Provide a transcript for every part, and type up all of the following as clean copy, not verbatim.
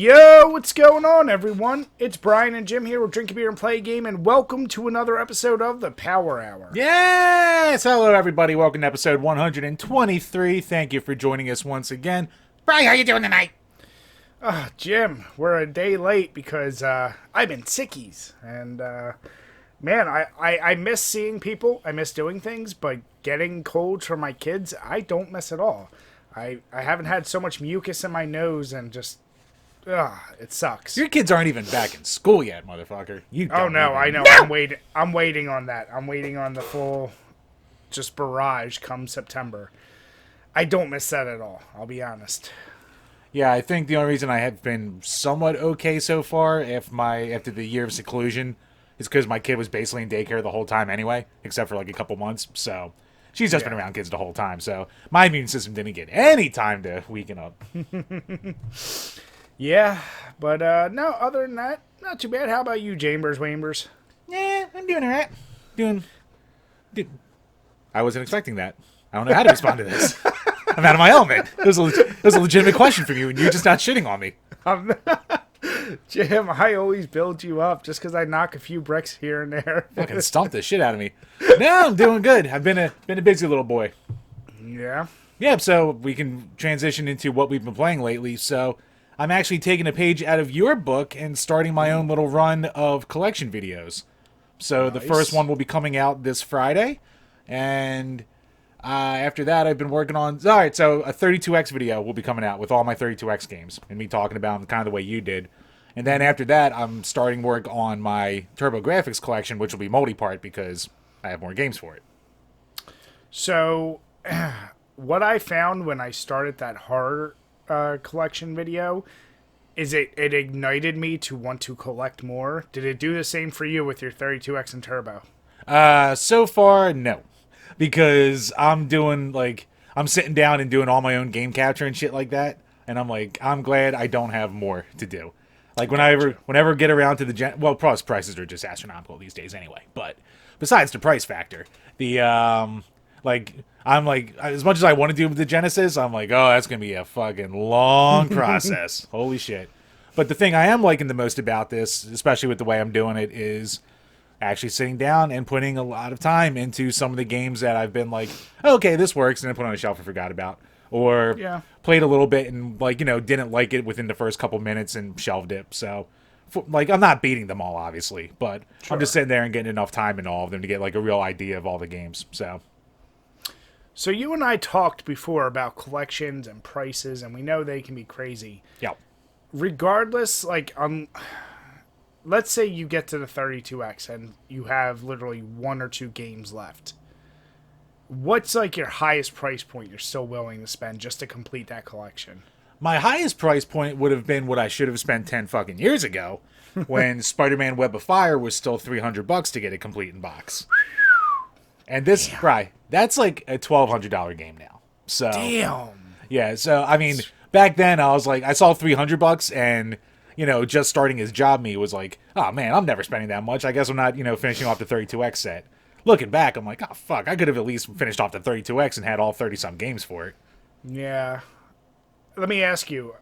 Yo, what's going on, everyone? It's Brian and Jim here with Drink a Beer and Play a Game, and welcome to another episode of the Power Hour. Yes! Hello, everybody. Welcome to episode 123. Thank you for joining us once again. Brian, how you doing tonight? Jim, we're a day late because I've been sickies, and man, I miss seeing people. I miss doing things, but getting colds from my kids, I don't miss at all. I haven't had so much mucus in my nose and just... it sucks. Your kids aren't even back in school yet, motherfucker. Oh no, I know. No! I'm waiting on that. I'm waiting on the full just barrage come September. I don't miss that at all, I'll be honest. Yeah, I think the only reason I have been somewhat okay so far after the year of seclusion is because my kid was basically in daycare the whole time anyway, except for like a couple months. So she's just been around kids the whole time. So my immune system didn't get any time to weaken up. Yeah, but no, other than that, not too bad. How about you, Chambers Wambers? Yeah, I'm doing all right. I wasn't expecting that. I don't know how to respond to this. I'm out of my element. It was a legitimate question from you, and you're just not shitting on me. Jim, I always build you up just because I knock a few bricks here and there. Fucking stomp the shit out of me. No, I'm doing good. I've been a busy little boy. Yeah? Yeah, so we can transition into what we've been playing lately. So I'm actually taking a page out of your book and starting my own little run of collection videos. So The first one will be coming out this Friday, and after that I've been working on... Alright, so a 32X video will be coming out with all my 32X games, and me talking about them kind of the way you did. And then after that, I'm starting work on my TurboGrafx collection, which will be multi-part because I have more games for it. So, what I found when I started that horror collection video is it ignited me to want to collect more. Did it do the same for you with your 32X and Turbo? So far, no. Because I'm sitting down and doing all my own game capture and shit like that, and I'm glad I don't have more to do. Like, whenever I get around to the... Well, plus prices are just astronomical these days anyway. But besides the price factor, as much as I want to do with the Genesis, I'm like, oh, that's going to be a fucking long process. Holy shit. But the thing I am liking the most about this, especially with the way I'm doing it, is actually sitting down and putting a lot of time into some of the games that I've been like, oh, okay, this works, and then put on a shelf and forgot about. Or played a little bit and, didn't like it within the first couple minutes and shelved it. So, I'm not beating them all, obviously, but sure. I'm just sitting there and getting enough time in all of them to get, a real idea of all the games, So you and I talked before about collections and prices, and we know they can be crazy. Yeah. Regardless, let's say you get to the 32X and you have literally one or two games left. What's, your highest price point you're still willing to spend just to complete that collection? My highest price point would have been what I should have spent 10 fucking years ago when Spider-Man Web of Fire was still $300 to get it complete in box. And this, right, that's a $1,200 game now. So, damn. Yeah, so, back then I was I saw $300 and, just starting his job me was oh man, I'm never spending that much. I guess I'm not, finishing off the 32X set. Looking back, I'm oh fuck, I could have at least finished off the 32X and had all 30-some games for it. Yeah. Let me ask you.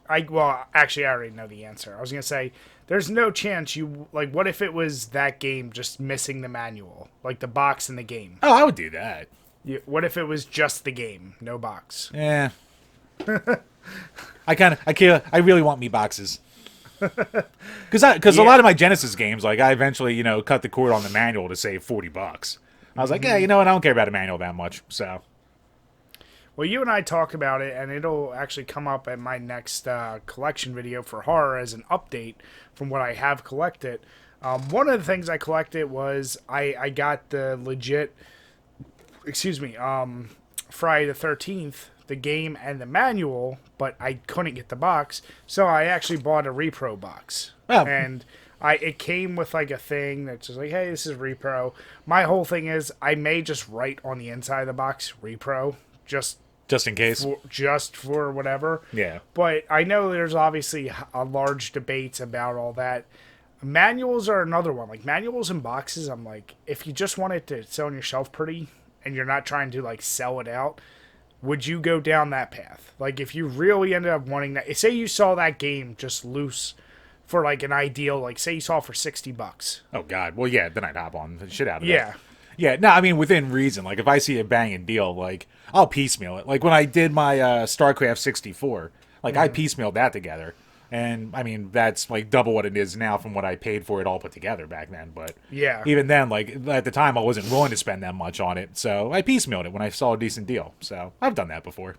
Actually, I already know the answer. I was going to say, there's no chance you... what if it was that game just missing the manual? The box in the game. Oh, I would do that. What if it was just the game, no box? Yeah. I really want me boxes. Because a lot of my Genesis games, I eventually, cut the cord on the manual to save $40. I was yeah, you know what, I don't care about a manual that much, so... Well, you and I talk about it, and it'll actually come up at my next collection video for horror as an update from what I have collected. One of the things I collected was I got the legit, Friday the 13th, the game and the manual, but I couldn't get the box, so I actually bought a repro box. Oh. And it came with a thing that's just hey, this is repro. My whole thing is I may just write on the inside of the box repro, just in case. Just for whatever. Yeah. But I know there's obviously a large debates about all that. Manuals are another one. Manuals and boxes, I'm if you just want it to sit on your shelf pretty and you're not trying to sell it out, would you go down that path? Like, if you really ended up wanting that, say you saw that game just loose for like an ideal, like say you saw it for $60. Oh God. Well, yeah. Then I'd hop on the shit out of it. Yeah. Yeah. No, I mean within reason. Like if I see a banging deal, like I'll piecemeal it. Like when I did my StarCraft 64, like I piecemealed that together, and I mean that's like double what it is now from what I paid for it all put together back then. But Yeah. even then, like at the time, I wasn't willing to spend that much on it, so I piecemealed it when I saw a decent deal. So I've done that before.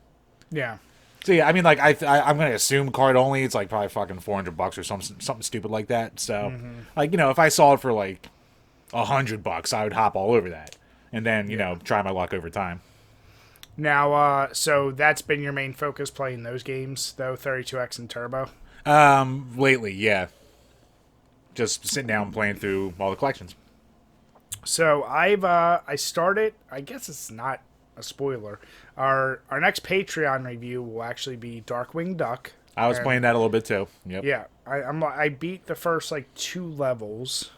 Yeah. So yeah, I mean, like I'm gonna assume card only. It's like probably fucking $400 or something stupid like that. So, like if I saw it for like $100, I would hop all over that, and then try my luck over time. Now, so that's been your main focus playing those games, though, 32X and Turbo? Lately, yeah, just sitting down and playing through all the collections. So I started. I guess it's not a spoiler. Our next Patreon review will actually be Darkwing Duck. I was playing that a little bit too. Yep. Yeah, I beat the first like 2 levels.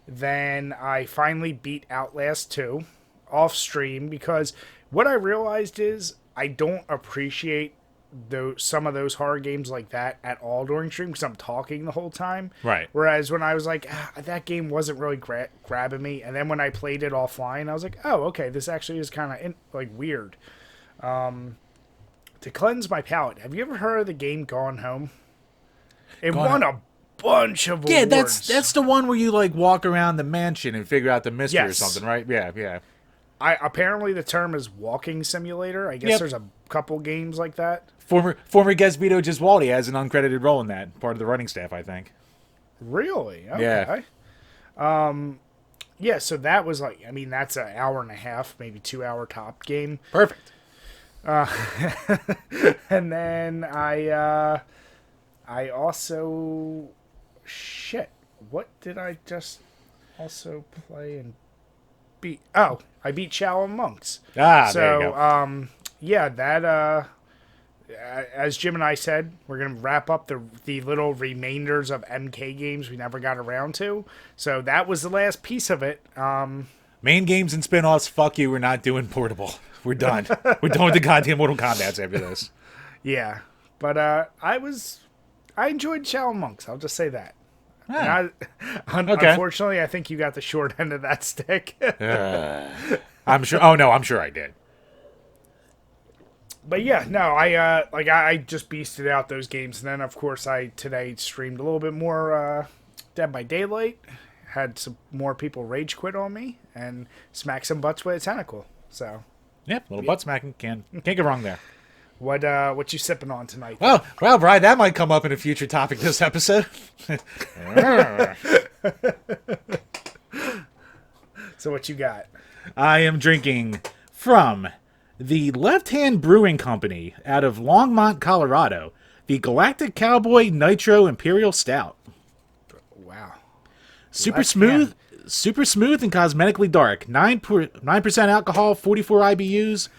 Then I finally beat Outlast 2 off stream because what I realized is I don't appreciate some of those horror games like that at all during stream because I'm talking the whole time. Right. Whereas when I was like, that game wasn't really grabbing me, and then when I played it offline, I was like, oh, okay, this actually is kind of like weird. To cleanse my palate, have you ever heard of the game Gone Home? It won a bunch of awards. Yeah, that's the one where you like walk around the mansion and figure out the mystery or Yes. something, right? Yeah. Apparently the term is walking simulator. I guess there's a couple games like that. Former guest Vito Giswaldi has an uncredited role in that, part of the running staff, I think. Really? Okay. Yeah, so that was like, I mean, that's an hour and a half, maybe 2 hour top game. Perfect. And then I also, what did I just also play and beat? Oh, I beat Shadow Monks. There you So, go. yeah, that, as Jim and I said, we're going to wrap up the little remainders of MK games we never got around to. So that was the last piece of it. Main games and spin-offs, fuck you, we're not doing portable. We're done. We're done with the goddamn Mortal Kombats after this. Yeah, but I enjoyed Shadow Monks. I'll just say that. Ah. Unfortunately, I think you got the short end of that stick. I'm sure. Oh no, I'm sure I did. But yeah, no, I just beasted out those games, and then of course I today streamed a little bit more Dead by Daylight. Had some more people rage quit on me and smack some butts with a tentacle. So Yep, little butt smacking can't go wrong there. what you sipping on tonight? Well, Brian, that might come up in a future topic this episode. So what you got? I am drinking from the Left Hand Brewing Company out of Longmont, Colorado, the Galactic Cowboy Nitro Imperial Stout. Wow. Super Left smooth, hand. super smooth and cosmetically dark. 9% alcohol, 44 IBUs.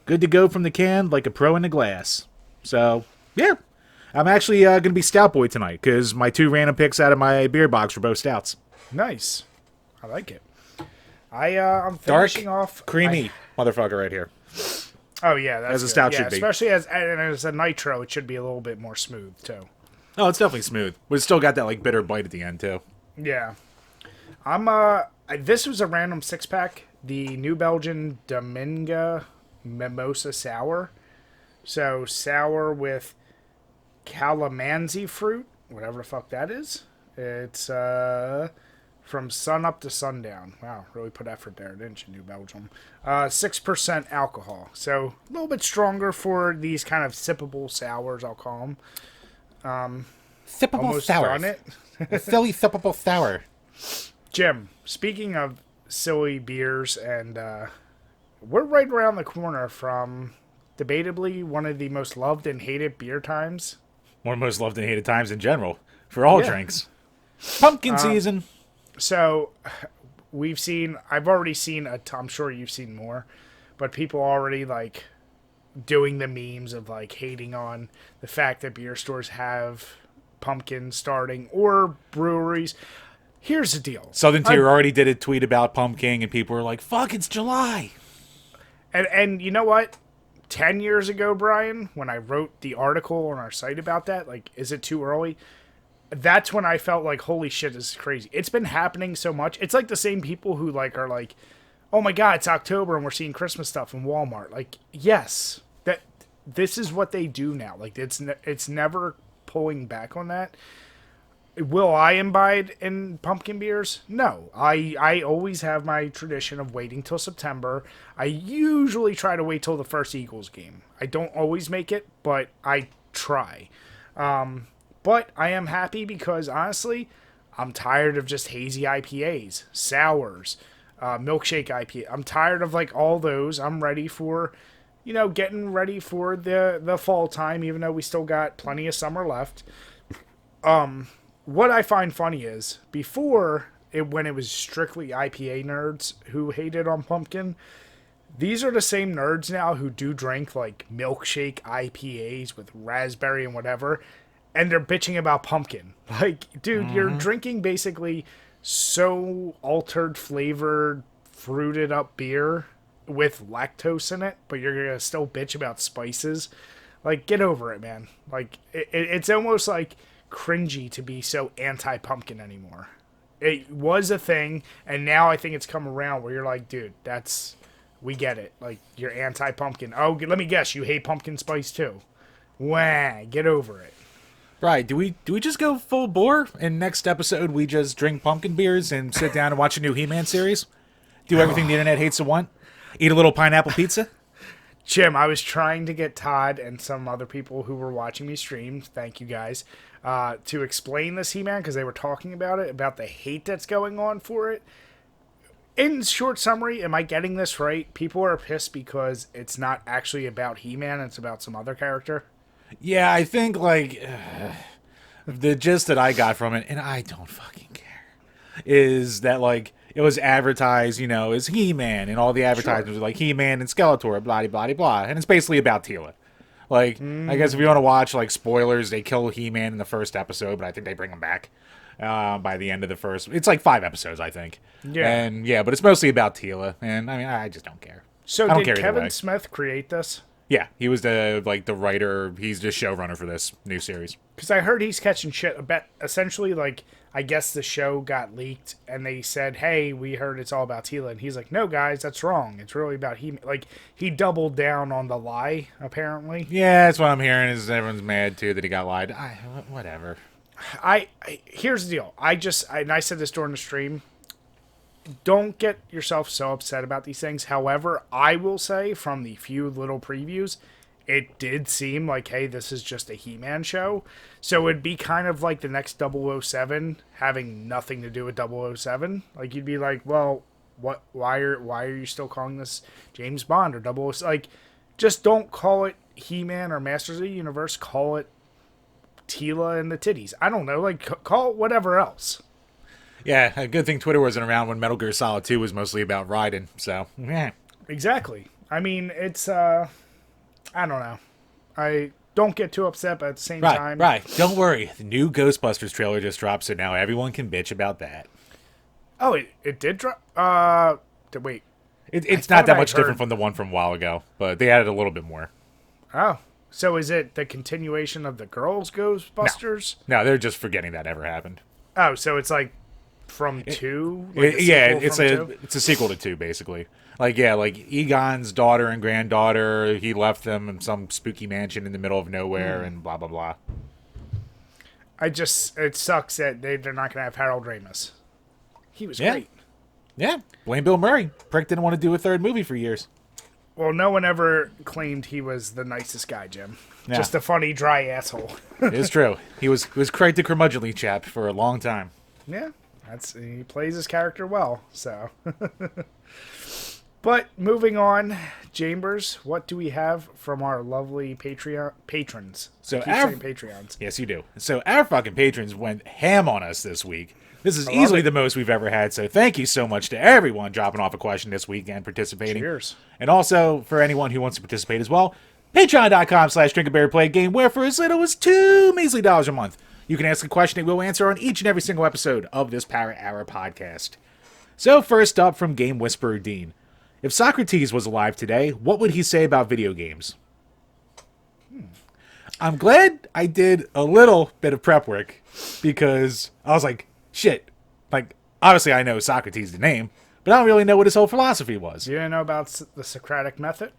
Good to go from the can like a pro in the glass. So, yeah. I'm actually going to be Stout Boy tonight because my 2 random picks out of my beer box were both Stouts. Nice. I like it. I'm Dark, finishing off creamy motherfucker right here. Oh yeah, that's As a good. stout Yeah, should be. especially as a nitro, it should be a little bit more smooth too. Oh, it's definitely smooth. But it's still got that like bitter bite at the end too. Yeah, this was a random 6-pack. The New Belgian Dominga Mimosa Sour. So sour with calamansi fruit, whatever the fuck that is. It's from sun up to sundown. Wow, really put effort there, didn't you, New Belgium? 6% alcohol. So a little bit stronger for these kind of sippable sours, I'll call them. Sippable Almost sour. done it. A silly sippable sour. Jim, speaking of silly beers, and we're right around the corner from debatably one of the most loved and hated beer times. One of the most loved and hated times in general for all drinks. Pumpkin season. So I've already seen I'm sure you've seen more, but people already like doing the memes of like hating on the fact that beer stores have pumpkin starting or breweries. Here's the deal. Southern Tier already did a tweet about pumpkin and people were like, fuck, it's July. And you know what? 10 years ago, Brian, when I wrote the article on our site about that, like, is it too early? That's when I felt like, holy shit, this is crazy. It's been happening so much. It's like the same people who like are like, oh my god, it's October and we're seeing Christmas stuff in Walmart. Like, yes, that this is what they do now. Like, it's never pulling back on that. Will I imbibe in pumpkin beers? No. I always have my tradition of waiting till September. I usually try to wait till the first Eagles game. I don't always make it, but I try. But I am happy because, honestly, I'm tired of just hazy IPAs, sours, milkshake IPA. I'm tired of, like, all those. I'm ready for, getting ready for the fall time, even though we still got plenty of summer left. What I find funny is, before, when it was strictly IPA nerds who hated on pumpkin, these are the same nerds now who do drink, like, milkshake IPAs with raspberry and whatever, and they're bitching about pumpkin. Like, dude, you're drinking basically so altered flavored, fruited up beer with lactose in it, but you're going to still bitch about spices. Like, get over it, man. Like, it's almost like cringy to be so anti-pumpkin anymore. It was a thing, and now I think it's come around where you're like, dude, we get it. Like, you're anti-pumpkin. Oh, let me guess, you hate pumpkin spice too. Wah, get over it. Right. Do we just go full bore? And next episode, we just drink pumpkin beers and sit down and watch a new He-Man series? Do everything the internet hates to want? Eat a little pineapple pizza? Jim, I was trying to get Todd and some other people who were watching me stream, thank you guys, to explain this He-Man because they were talking about it, about the hate that's going on for it. In short summary, am I getting this right? People are pissed because it's not actually about He-Man, it's about some other character? Yeah, I think, like, the gist that I got from it, and I don't fucking care, is that, like, it was advertised, as He-Man, and all the advertisements were like He-Man and Skeletor, blah, blah, blah, and it's basically about Teela. Like, I guess if you want to watch, like, spoilers, they kill He-Man in the first episode, but I think they bring him back by the end of the first. It's like 5 episodes, I think. Yeah. And, yeah, but it's mostly about Teela, and, I mean, I just don't care. So I don't did care Kevin Smith create this? Yeah, he was the writer. He's the showrunner for this new series. Because I heard he's catching shit about, essentially, like, I guess the show got leaked, and they said, hey, we heard it's all about Teela. And he's like, no, guys, that's wrong. It's really about He-Man. Like, he doubled down on the lie, apparently. Yeah, that's what I'm hearing, is everyone's mad, too, that he got lied. Whatever. Here's the deal. I said this during the stream. Don't get yourself so upset about these things. However, I will say from the few little previews, it did seem like, hey, this is just a He-Man show. So it'd be kind of like the next 007 having nothing to do with 007. Like, you'd be like, well, why are you still calling this James Bond or 007? Like, just don't call it He-Man or Masters of the Universe. Call it Teela and the Titties. I don't know. Like, call it whatever else. Yeah, a good thing Twitter wasn't around when Metal Gear Solid 2 was mostly about Raiden, so, yeah. Exactly. I mean, it's, I don't know. I don't get too upset, but at the same time... Right, don't worry. The new Ghostbusters trailer just dropped, so now everyone can bitch about that. Oh, it did drop? Wait. It's not that much different from the one from a while ago, but they added a little bit more. Oh. So is it the continuation of the girls' Ghostbusters? No, they're just forgetting that ever happened. Oh, so it's like... From 2? Like it's a sequel to 2, basically. Like, yeah, like Egon's daughter and granddaughter, he left them in some spooky mansion in the middle of nowhere and blah, blah, blah. It sucks that they're not going to have Harold Ramis. He was great. Yeah, blame Bill Murray. Prick didn't want to do a third movie for years. Well, no one ever claimed he was the nicest guy, Jim. Yeah. Just a funny, dry asshole. It's true. He was quite the curmudgeonly chap for a long time. Yeah. He plays his character well, so. But moving on, Chambers, what do we have from our lovely patrons? So Patreons. Yes, you do. So our fucking patrons went ham on us this week. This is easily the most we've ever had, so thank you so much to everyone dropping off a question this week and participating. Cheers. And also, for anyone who wants to participate as well, patreon.com/DrinkABeerandPlayAGame, where for as little as $2 measly a month, you can ask a question that we'll answer on each and every single episode of this Parrot Hour podcast. So first up from Game Whisperer Dean. If Socrates was alive today, what would he say about video games? I'm glad I did a little bit of prep work because I was like, shit. Like, obviously I know Socrates the name, but I don't really know what his whole philosophy was. You didn't know about the Socratic method?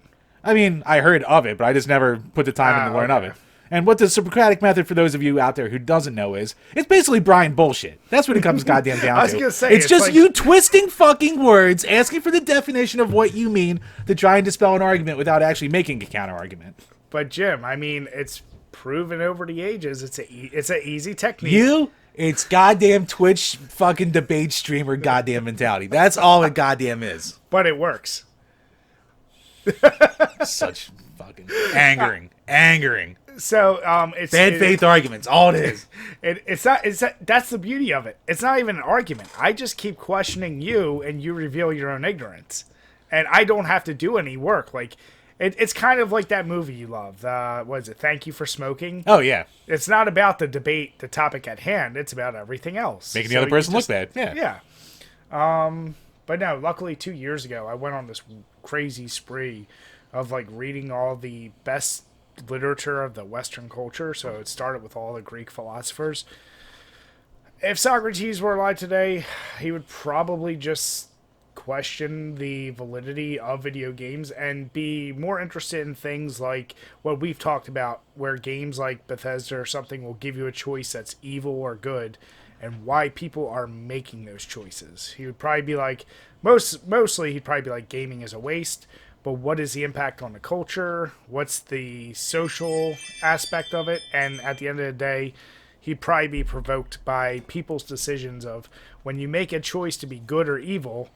I mean, I heard of it, but I just never put the time in to learn of it. And what the Socratic method, for those of you out there who doesn't know, is, it's basically Brian bullshit. That's what it comes goddamn down to. I was going to say, it's just like you twisting fucking words, asking for the definition of what you mean to try and dispel an argument without actually making a counter argument. But Jim, I mean, it's proven over the ages. It's an easy technique. It's goddamn Twitch fucking debate streamer goddamn mentality. That's all it goddamn is. But it works. Such fucking angering. So it's bad faith arguments. All it is. It's not. That's the beauty of it. It's not even an argument. I just keep questioning you, and you reveal your own ignorance, and I don't have to do any work. Like it's kind of like that movie you love. What is it? Thank You for Smoking. Oh yeah. It's not about the debate, the topic at hand. It's about everything else. Making the other person look bad. Yeah. Yeah. But no. Luckily, 2 years ago, I went on this crazy spree of like reading all the best literature of the Western culture. So it started with all the Greek philosophers. If Socrates were alive today, he would probably just question the validity of video games and be more interested in things like what we've talked about, where games like Bethesda or something will give you a choice that's evil or good, and why people are making those choices. He would probably be like, mostly he'd probably be like, gaming is a waste. But what is the impact on the culture? What's the social aspect of it? And at the end of the day, he'd probably be provoked by people's decisions of, when you make a choice to be good or evil,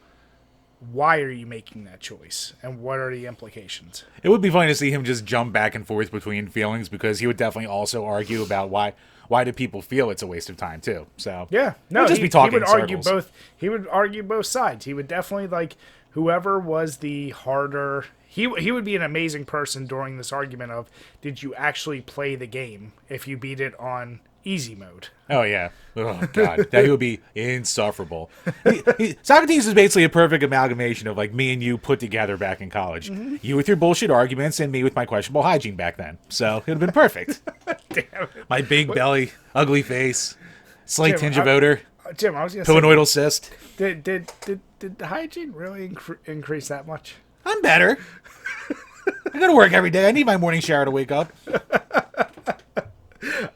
why are you making that choice? And what are the implications? It would be funny to see him just jump back and forth between feelings, because he would definitely also argue about why do people feel it's a waste of time too. So yeah, no, he would argue both. He would argue both sides. He would definitely, like, whoever was the harder, he would be an amazing person during this argument of, did you actually play the game if you beat it on easy mode? Oh yeah. Oh god, that would be insufferable. Socrates is basically a perfect amalgamation of like me and you put together back in college. Mm-hmm. You with your bullshit arguments and me with my questionable hygiene back then. So it would have been perfect. Damn it. My big belly, ugly face, slight tinge of odor. Jim, I was going to say, pinoidal cyst. Did the hygiene really increase that much? I'm better. I go to work every day. I need my morning shower to wake up.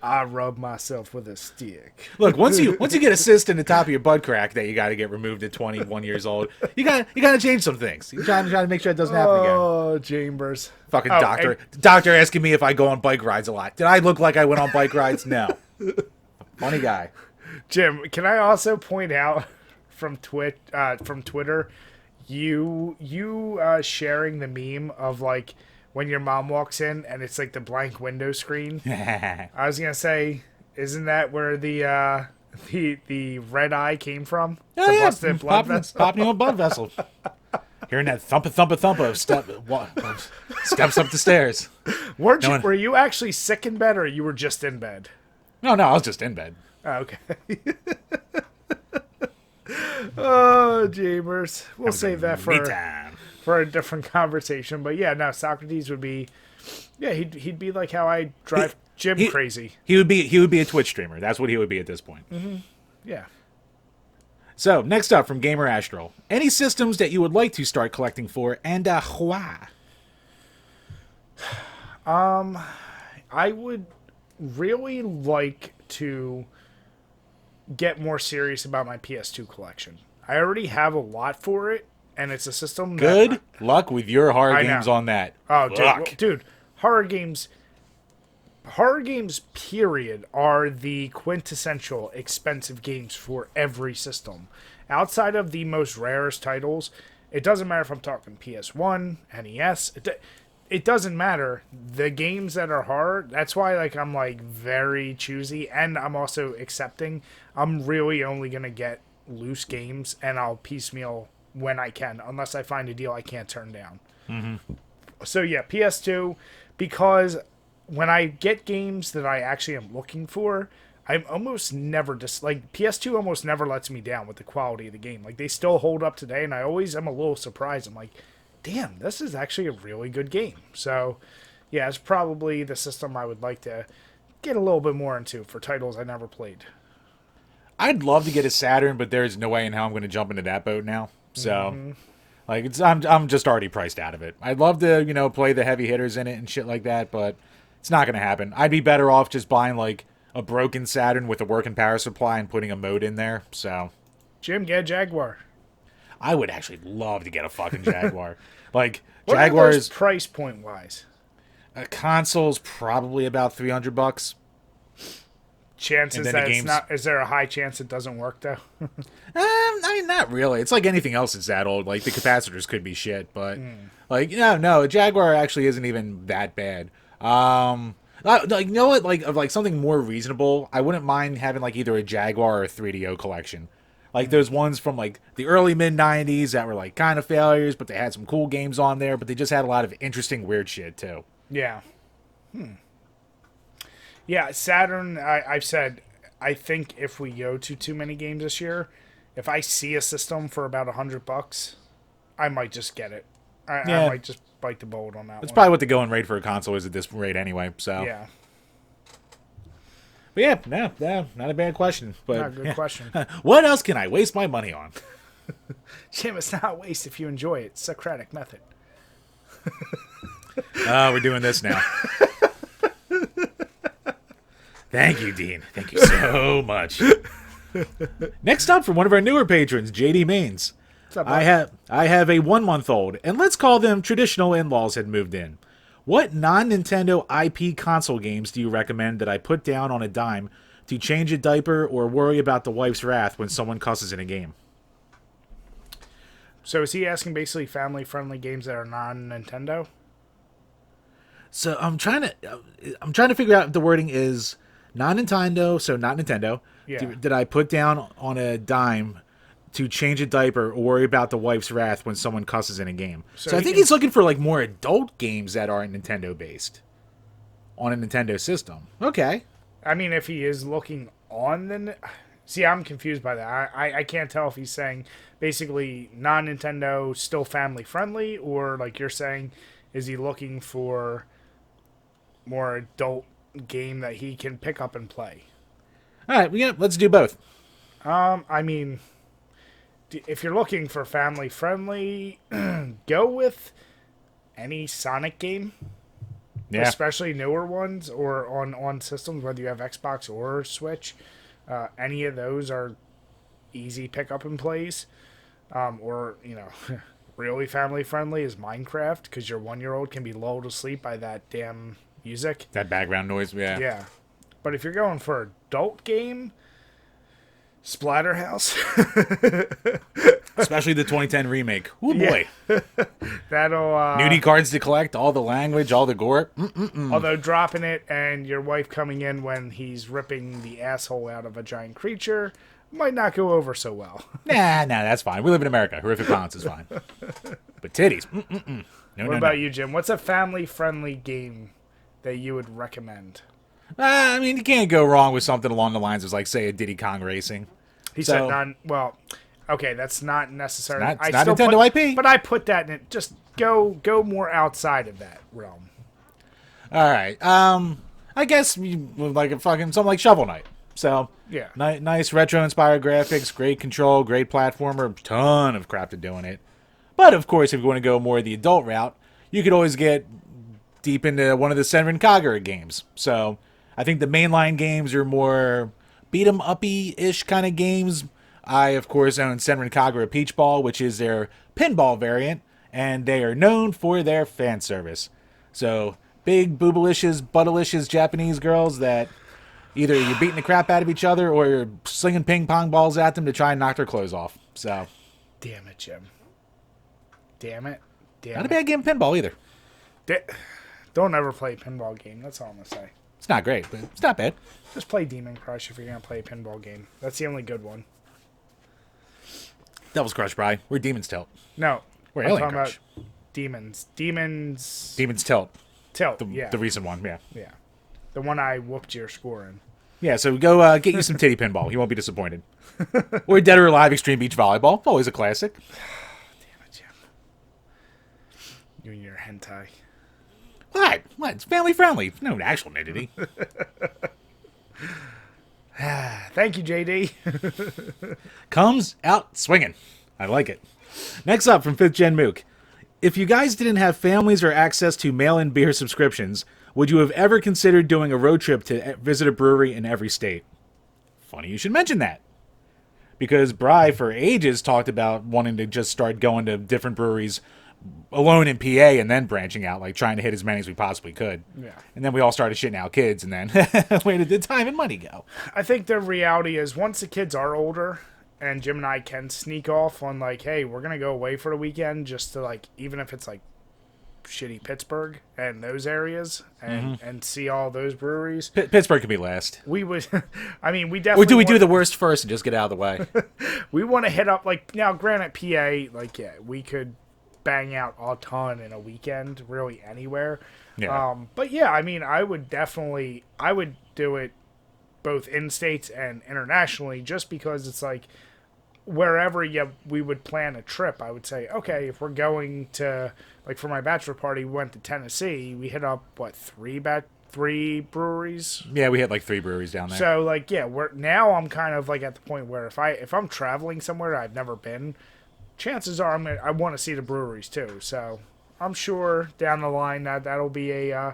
I rub myself with a stick. Look, once you get a cyst in the top of your butt crack that you got to get removed at 21 years old, you got to change some things. You try to make sure it doesn't happen again. Oh, Chambers. Fucking doctor asking me if I go on bike rides a lot. Did I look like I went on bike rides? No. Funny guy. Jim, can I also point out from Twitter, you sharing the meme of like when your mom walks in and it's like the blank window screen? I was gonna say, isn't that where the red eye came from? Oh the yeah, busted blood vessel? Popping a blood vessel. Hearing that thump of steps up the stairs. Were you actually sick in bed, or you were just in bed? No, I was just in bed. Oh, okay. Oh, Jamers. We'll save that for a different conversation. But yeah, no, Socrates would be, yeah, he'd be like how I drive Jim crazy. He would be a Twitch streamer. That's what he would be at this point. Mm-hmm. Yeah. So next up from Gamer Astral, any systems that you would like to start collecting for, and why? I would really like to get more serious about my PS2 collection. I already have a lot for it, and it's a system that... Good luck with your horror games on that. Oh, dude, horror games, period, are the quintessential expensive games for every system. Outside of the most rarest titles, it doesn't matter if I'm talking PS1, NES, it doesn't matter. The games that are hard, that's why I'm very choosy, and I'm also accepting. I'm really only going to get loose games, and I'll piecemeal when I can, unless I find a deal I can't turn down. Mm-hmm. So yeah, PS2, because when I get games that I actually am looking for, I'm almost never PS2 almost never lets me down with the quality of the game. They still hold up today, and I always am a little surprised. I'm like, damn, this is actually a really good game. So, yeah, it's probably the system I would like to get a little bit more into for titles I never played. I'd love to get a Saturn, but there's no way in how I'm going to jump into that boat now. So, like, I'm just already priced out of it. I'd love to, play the heavy hitters in it and shit like that, but it's not going to happen. I'd be better off just buying, like, a broken Saturn with a working power supply and putting a mode in there, so... Jim, get a Jaguar. I would actually love to get a fucking Jaguar. Like, What Jaguars... are those price point-wise? A console's probably about $300. Chances that it's not... Is there a high chance it doesn't work, though? I mean, not really. It's like anything else that's that old. Like, the capacitors could be shit, but... Like, no, a Jaguar actually isn't even that bad. Like, you know what? Like something more reasonable, I wouldn't mind having, like, either a Jaguar or a 3DO collection. Like, those ones from, like, the early mid-90s that were, like, kind of failures, but they had some cool games on there, but they just had a lot of interesting, weird shit, too. Yeah. Yeah, Saturn, I've said, I think if we go to too many games this year, if I see a system for about $100, I might just get it. I might just bite the bullet on that That's one. probably what the going rate for a console is at this rate anyway, so. Yeah. But yeah, no, not a bad question. But Not a good question. What else can I waste my money on? Jim, it's not a waste if you enjoy it. Socratic method. Oh, we're doing this now. Thank you, Dean. Thank you so much. Next up, from one of our newer patrons, JD Mains. What's up, I have a 1-month-old, and let's call them traditional in-laws had moved in. What non-Nintendo IP console games do you recommend that I put down on a dime to change a diaper or worry about the wife's wrath when someone cusses in a game? So is he asking basically family-friendly games that are non-Nintendo? So I'm trying to figure out if the wording is non-Nintendo, so not Nintendo. Yeah. Did I put down on a dime to change a diaper or worry about the wife's wrath when someone cusses in a game? So I think he's looking for like more adult games that aren't Nintendo based on a Nintendo system. Okay. I mean, if he is looking on the... See, I'm confused by that. I can't tell if he's saying basically non-Nintendo, still family-friendly, or like you're saying, is he looking for more adult game that he can pick up and play? All right, yeah, let's do both. I mean, if you're looking for family-friendly, go with any Sonic game. Yeah. Especially newer ones or on systems, whether you have Xbox or Switch. Any of those are easy pick-up and plays. Or, really family-friendly is Minecraft, because your 1-year-old can be lulled to sleep by that damn music. That background noise, yeah. Yeah. But if you're going for adult game, Splatterhouse. Especially the 2010 remake. Oh boy. Yeah. That'll... Nudity cards to collect, all the language, all the gore. Although dropping it and your wife coming in when he's ripping the asshole out of a giant creature might not go over so well. Nah, that's fine. We live in America. Horrific violence is fine. But titties. What about you, Jim? What's a family-friendly game that you would recommend? I mean, you can't go wrong with something along the lines of, like, say, a Diddy Kong Racing. He said non... Well, okay, that's not necessarily... It's not Nintendo IP. But I put that in it. Just go more outside of that realm. All right. I guess like something like Shovel Knight. So, yeah. Nice retro-inspired graphics, great control, great platformer, ton of crap to do in it. But, of course, if you want to go more the adult route, you could always get deep into one of the Senran Kagura games. So, I think the mainline games are more beat-em-uppy-ish kind of games. I, of course, own Senran Kagura Peach Ball, which is their pinball variant, and they are known for their fan service. So, big, boobalicious, buttalicious Japanese girls that either you're beating the crap out of each other or you're slinging ping-pong balls at them to try and knock their clothes off. So, damn it, Jim. Damn it. Not a bad game of pinball, either. Don't ever play a pinball game. That's all I'm going to say. It's not great, but it's not bad. Just play Demon Crush if you're going to play a pinball game. That's the only good one. Devil's Crush, Bri. We're Demon's Tilt. No. We're I'm Alien talking Crush. about Demon's Tilt. Yeah. The recent one, yeah. Yeah. The one I whooped your score in. Yeah, so go get you some titty pinball. You won't be disappointed. Or Dead or Alive Extreme Beach Volleyball. Always a classic. Damn it, Jim. You and your hentai. What? It's family friendly. No actual nudity. Thank you, JD. Comes out swinging. I like it. Next up from 5th Gen Mook. If you guys didn't have families or access to mail-in beer subscriptions, would you have ever considered doing a road trip to visit a brewery in every state? Funny you should mention that. Because Bri, for ages, talked about wanting to just start going to different breweries alone in PA and then branching out, like trying to hit as many as we possibly could. Yeah. And then we all started shitting out kids, and then where did the time and money go? I think the reality is once the kids are older, and Jim and I can sneak off on like, hey, we're going to go away for the weekend just to like, even if it's like shitty Pittsburgh and those areas and see all those breweries. Pittsburgh could be last. We would, I mean, we definitely. Or do we do the worst first and just get out of the way? We want to hit up like, now granted PA, like, yeah, we could bang out a ton in a weekend, really anywhere. Yeah. But yeah, I mean, I would do it both in states and internationally just because it's like, wherever we would plan a trip, I would say, okay, if we're going to, like for my bachelor party, we went to Tennessee, we hit up, what, three breweries? Yeah, we had like 3 breweries down there. So, like, yeah, now I'm kind of like at the point where if I'm traveling somewhere I've never been, chances are I want to see the breweries too. So I'm sure down the line that'll be a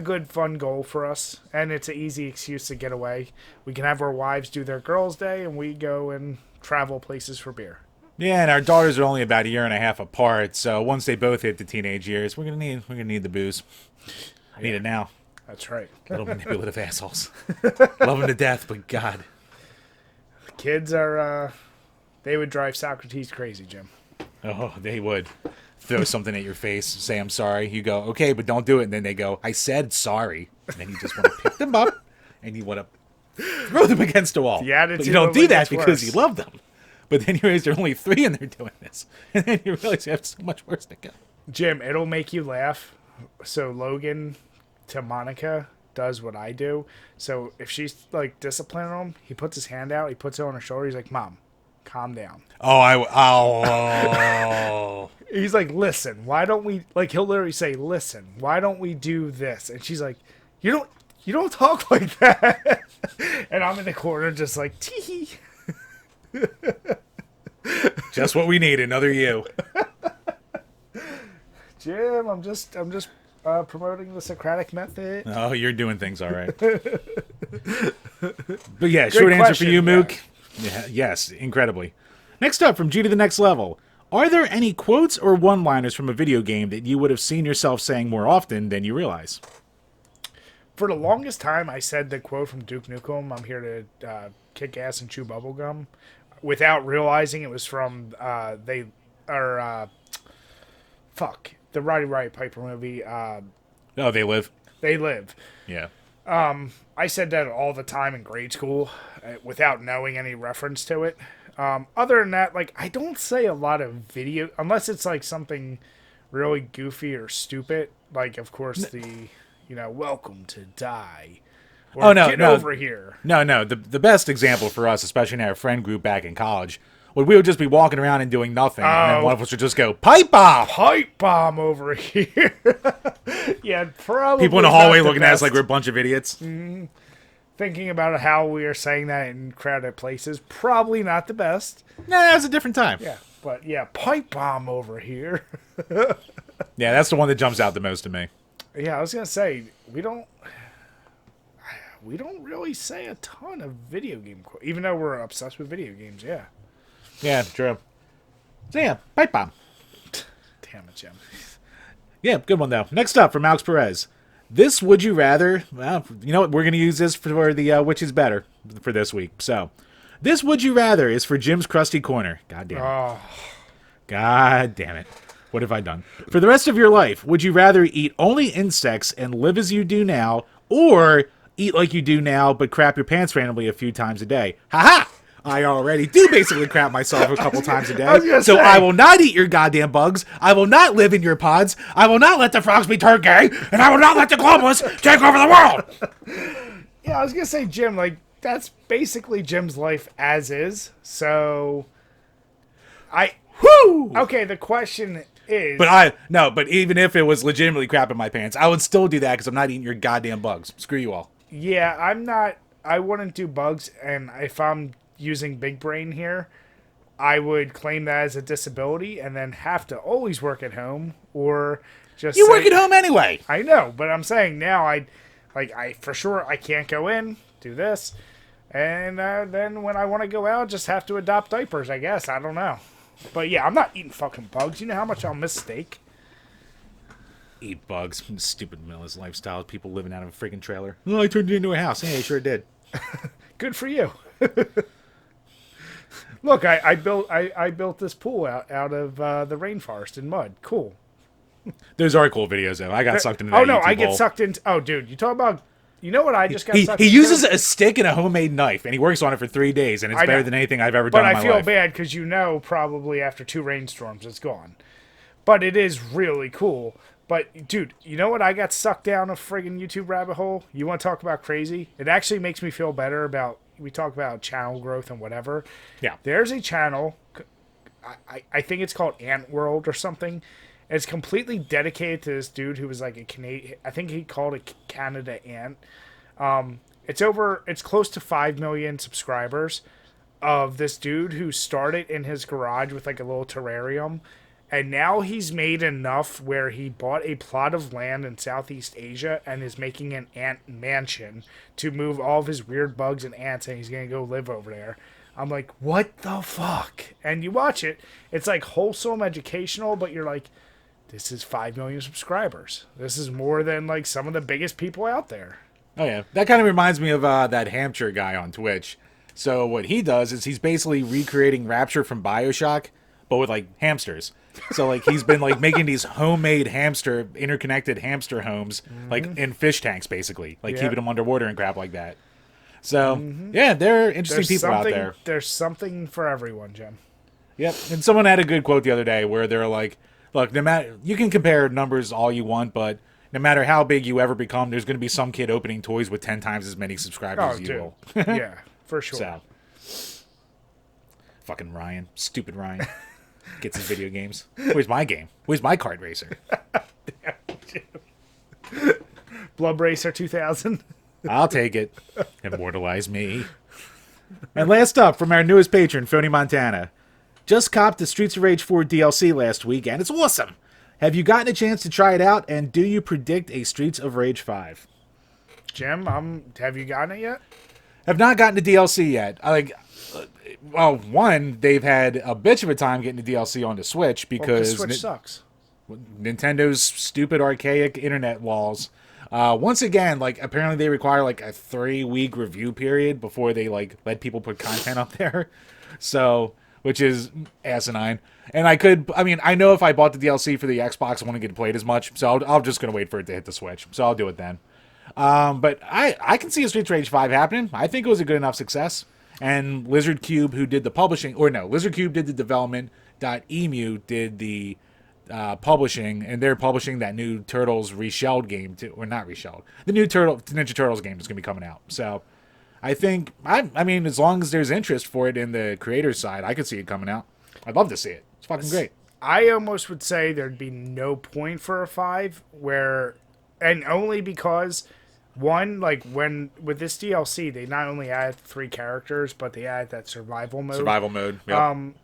good fun goal for us, and it's an easy excuse to get away. We can have our wives do their girls' day, and we go and travel places for beer. Yeah, and our daughters are only about 1.5 years apart, so once they both hit the teenage years, we're gonna need the booze. Need it now. That's right. Little manipulative assholes. Love them to death, but God. Kids are they would drive Socrates crazy, Jim. Oh, they would. Throw something at your face, say I'm sorry. You go, okay, but don't do it. And then they go, I said sorry. And then you just want to pick them up and you want to throw them against a wall. The attitude but you don't do only that gets because worse. you love them. But then you realize there are only 3 and they're doing this. And then you realize you have so much worse to go. Jim, it'll make you laugh. So Logan to Monica does what I do. So if she's like disciplining him, he puts his hand out, he puts it on her shoulder, he's like, Mom, calm down. Oh. He's like, listen, why don't we, like, he'll literally say, listen, why don't we do this? And she's like, you don't talk like that. And I'm in the corner just like, tee. Just what we need, another you. Jim, I'm just promoting the Socratic method. Oh, you're doing things all right. But yeah, Good short answer question, for you, yeah. Mook. Yeah, yes, incredibly. Next up, from G to the next level. Are there any quotes or one-liners from a video game that you would have seen yourself saying more often than you realize? For the longest time, I said the quote from Duke Nukem, I'm here to kick ass and chew bubblegum, without realizing it was from the Roddy Piper movie. Oh, They Live? They Live. Yeah. I said that all the time in grade school without knowing any reference to it. Other than that, like, I don't say a lot of video, unless it's like something really goofy or stupid. Like, of course, welcome to die. Or get over here. No. The best example for us, especially in our friend group back in college, we would just be walking around and doing nothing, and then one of us would just go, pipe bomb! Pipe bomb over here. Yeah, probably. People in the hallway looking at us like we're a bunch of idiots. Thinking about how we are saying that in crowded places, probably not the best. Nah, it was a different time. Yeah, but yeah, pipe bomb over here. Yeah, that's the one that jumps out the most to me. Yeah, I was gonna say we don't really say a ton of video game quotes, even though we're obsessed with video games. Yeah. Yeah, true. So yeah, pipe bomb. Damn it, Jim. Yeah, good one though. Next up from Alex Perez. This would you rather, well, you know what, we're going to use this for the which is better for this week. So, this would you rather is for Jim's Crusty Corner. God damn it. Oh. God damn it. What have I done? For the rest of your life, would you rather eat only insects and live as you do now, or eat like you do now but crap your pants randomly a few times a day? Ha-ha! I already do basically crap myself a couple times a day. So I will not eat your goddamn bugs. I will not live in your pods. I will not let the frogs be turned gay. And I will not let the globalists take over the world. Yeah, I was going to say, Jim, like, that's basically Jim's life as is. So, Whoo! Okay, the question is. But even if it was legitimately crap in my pants, I would still do that because I'm not eating your goddamn bugs. Screw you all. Yeah, I'm not. I wouldn't do bugs, and if I'm using big brain here, I would claim that as a disability and then have to always work at home or just. You work at home anyway. I know, but I'm saying now I for sure I can't go in, do this, and then when I want to go out, just have to adopt diapers. I guess I don't know, but yeah, I'm not eating fucking bugs. You know how much I'll miss steak. Eat bugs. Stupid Miller's lifestyle. People living out of a freaking trailer. Oh, I turned it into a house. Yeah, you sure did. Good for you. Look, I built this pool out of the rainforest in mud. Cool. Those are cool videos, though. I got sucked into that. Oh no, YouTube I get hole. sucked into. Oh, dude, you talk about. You know what? I just got. He sucked uses into? a stick and a homemade knife, and he works on it for 3 days, and it's I better know. than anything I've ever But done in I my feel life. bad because probably after 2 rainstorms it's gone. But it is really cool. But dude, you know what? I got sucked down a friggin' YouTube rabbit hole. You want to talk about crazy? It actually makes me feel better about. We talk about channel growth and whatever. Yeah. There's a channel. I think it's called Ant World or something. It's completely dedicated to this dude who was like a Canadian. I think he called it Canada Ant. It's close to 5 million subscribers of this dude who started in his garage with like a little terrarium. And now he's made enough where he bought a plot of land in Southeast Asia and is making an ant mansion to move all of his weird bugs and ants, and he's going to go live over there. I'm like, what the fuck? And you watch it, it's like wholesome, educational, but you're like, this is 5 million subscribers. This is more than like some of the biggest people out there. Oh, yeah. That kind of reminds me of that Hampshire guy on Twitch. So what he does is he's basically recreating Rapture from BioShock, but with like hamsters. So like he's been like making these homemade interconnected hamster homes, like in fish tanks, basically, like keeping them underwater and crap like that. So yeah, there are interesting people out there. There's something for everyone, Jim. Yep. And someone had a good quote the other day where they're like, look, no matter, you can compare numbers all you want, but no matter how big you ever become, there's going to be some kid opening toys with 10 times as many subscribers as you will. Yeah, for sure. So, fucking Ryan. Stupid Ryan. Gets his video games. Where's my game? Where's my kart racer? Blood Racer 2000. I'll take it. Immortalize me. And last up, from our newest patron, Phony Montana. Just copped the Streets of Rage 4 DLC last week, and it's awesome. Have you gotten a chance to try it out, and do you predict a Streets of Rage 5? Jim, have you gotten it yet? Have not gotten the DLC yet. Well, one, they've had a bitch of a time getting the DLC on the Switch because Switch sucks. Nintendo's stupid archaic internet walls. Once again, like apparently they require like a 3-week review period before they like let people put content up there. So, which is asinine. And I know if I bought the DLC for the Xbox, I wouldn't get to play it as much. So I'm just gonna wait for it to hit the Switch. So I'll do it then. But I can see a Streets of Rage 5 happening. I think it was a good enough success. And Lizard Cube, who did the publishing, Lizard Cube did the development. Emu did the publishing, and they're publishing that new Turtles reshelled game too, or not reshelled. The new Ninja Turtles game is going to be coming out. So I think, I mean, as long as there's interest for it in the creator's side, I could see it coming out. I'd love to see it. It's fucking great. I almost would say there'd be no point for a 5 and only because one, like with this DLC, they not only add 3 characters, but they add that survival mode. Yep.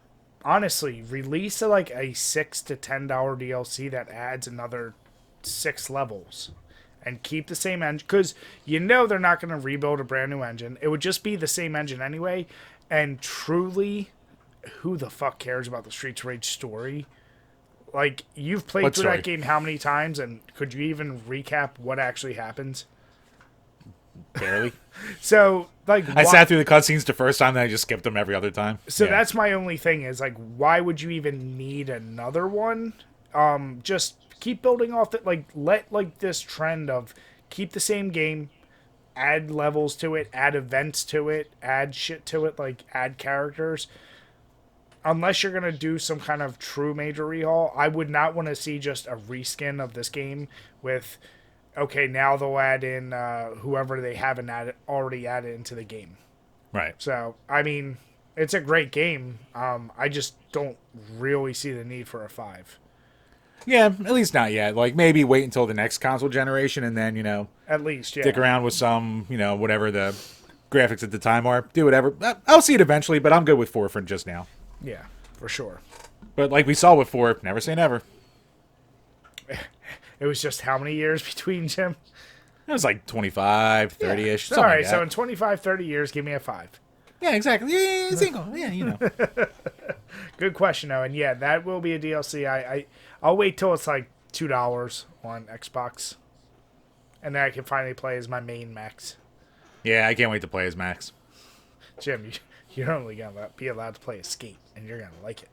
Honestly, release like a $6 to $10 DLC that adds another 6 levels, and keep the same engine because they're not going to rebuild a brand new engine. It would just be the same engine anyway. And truly, who the fuck cares about the Streets of Rage story? Like, you've played through that game how many times, and could you even recap what actually happens? Barely. So, like, I sat through the cutscenes the first time, then I just skipped them every other time. So that's my only thing is, like, why would you even need another one? Just keep building off it. Like, let, like, this trend of keep the same game, add levels to it, add events to it, add shit to it, like, add characters. Unless you're going to do some kind of true major rehaul, I would not want to see just a reskin of this game with... Okay, now they'll add in whoever they haven't already added into the game. Right. So, I mean, it's a great game. I just don't really see the need for a 5. Yeah, at least not yet. Like, maybe wait until the next console generation and then, At least, yeah. stick around with some, whatever the graphics at the time are. Do whatever. I'll see it eventually, but I'm good with 4 for just now. Yeah, for sure. But like we saw with 4, never say never. It was just how many years between, Jim? It was like 25, 30-ish, something All right, like that. so in 25, 30 years, give me a 5. Yeah, exactly. Yeah, single. Yeah, Good question, though. And yeah, that will be a DLC. I'll wait till it's like $2 on Xbox. And then I can finally play as my main Max. Yeah, I can't wait to play as Max. Jim, you're only going to be allowed to play as Skate, and you're going to like it.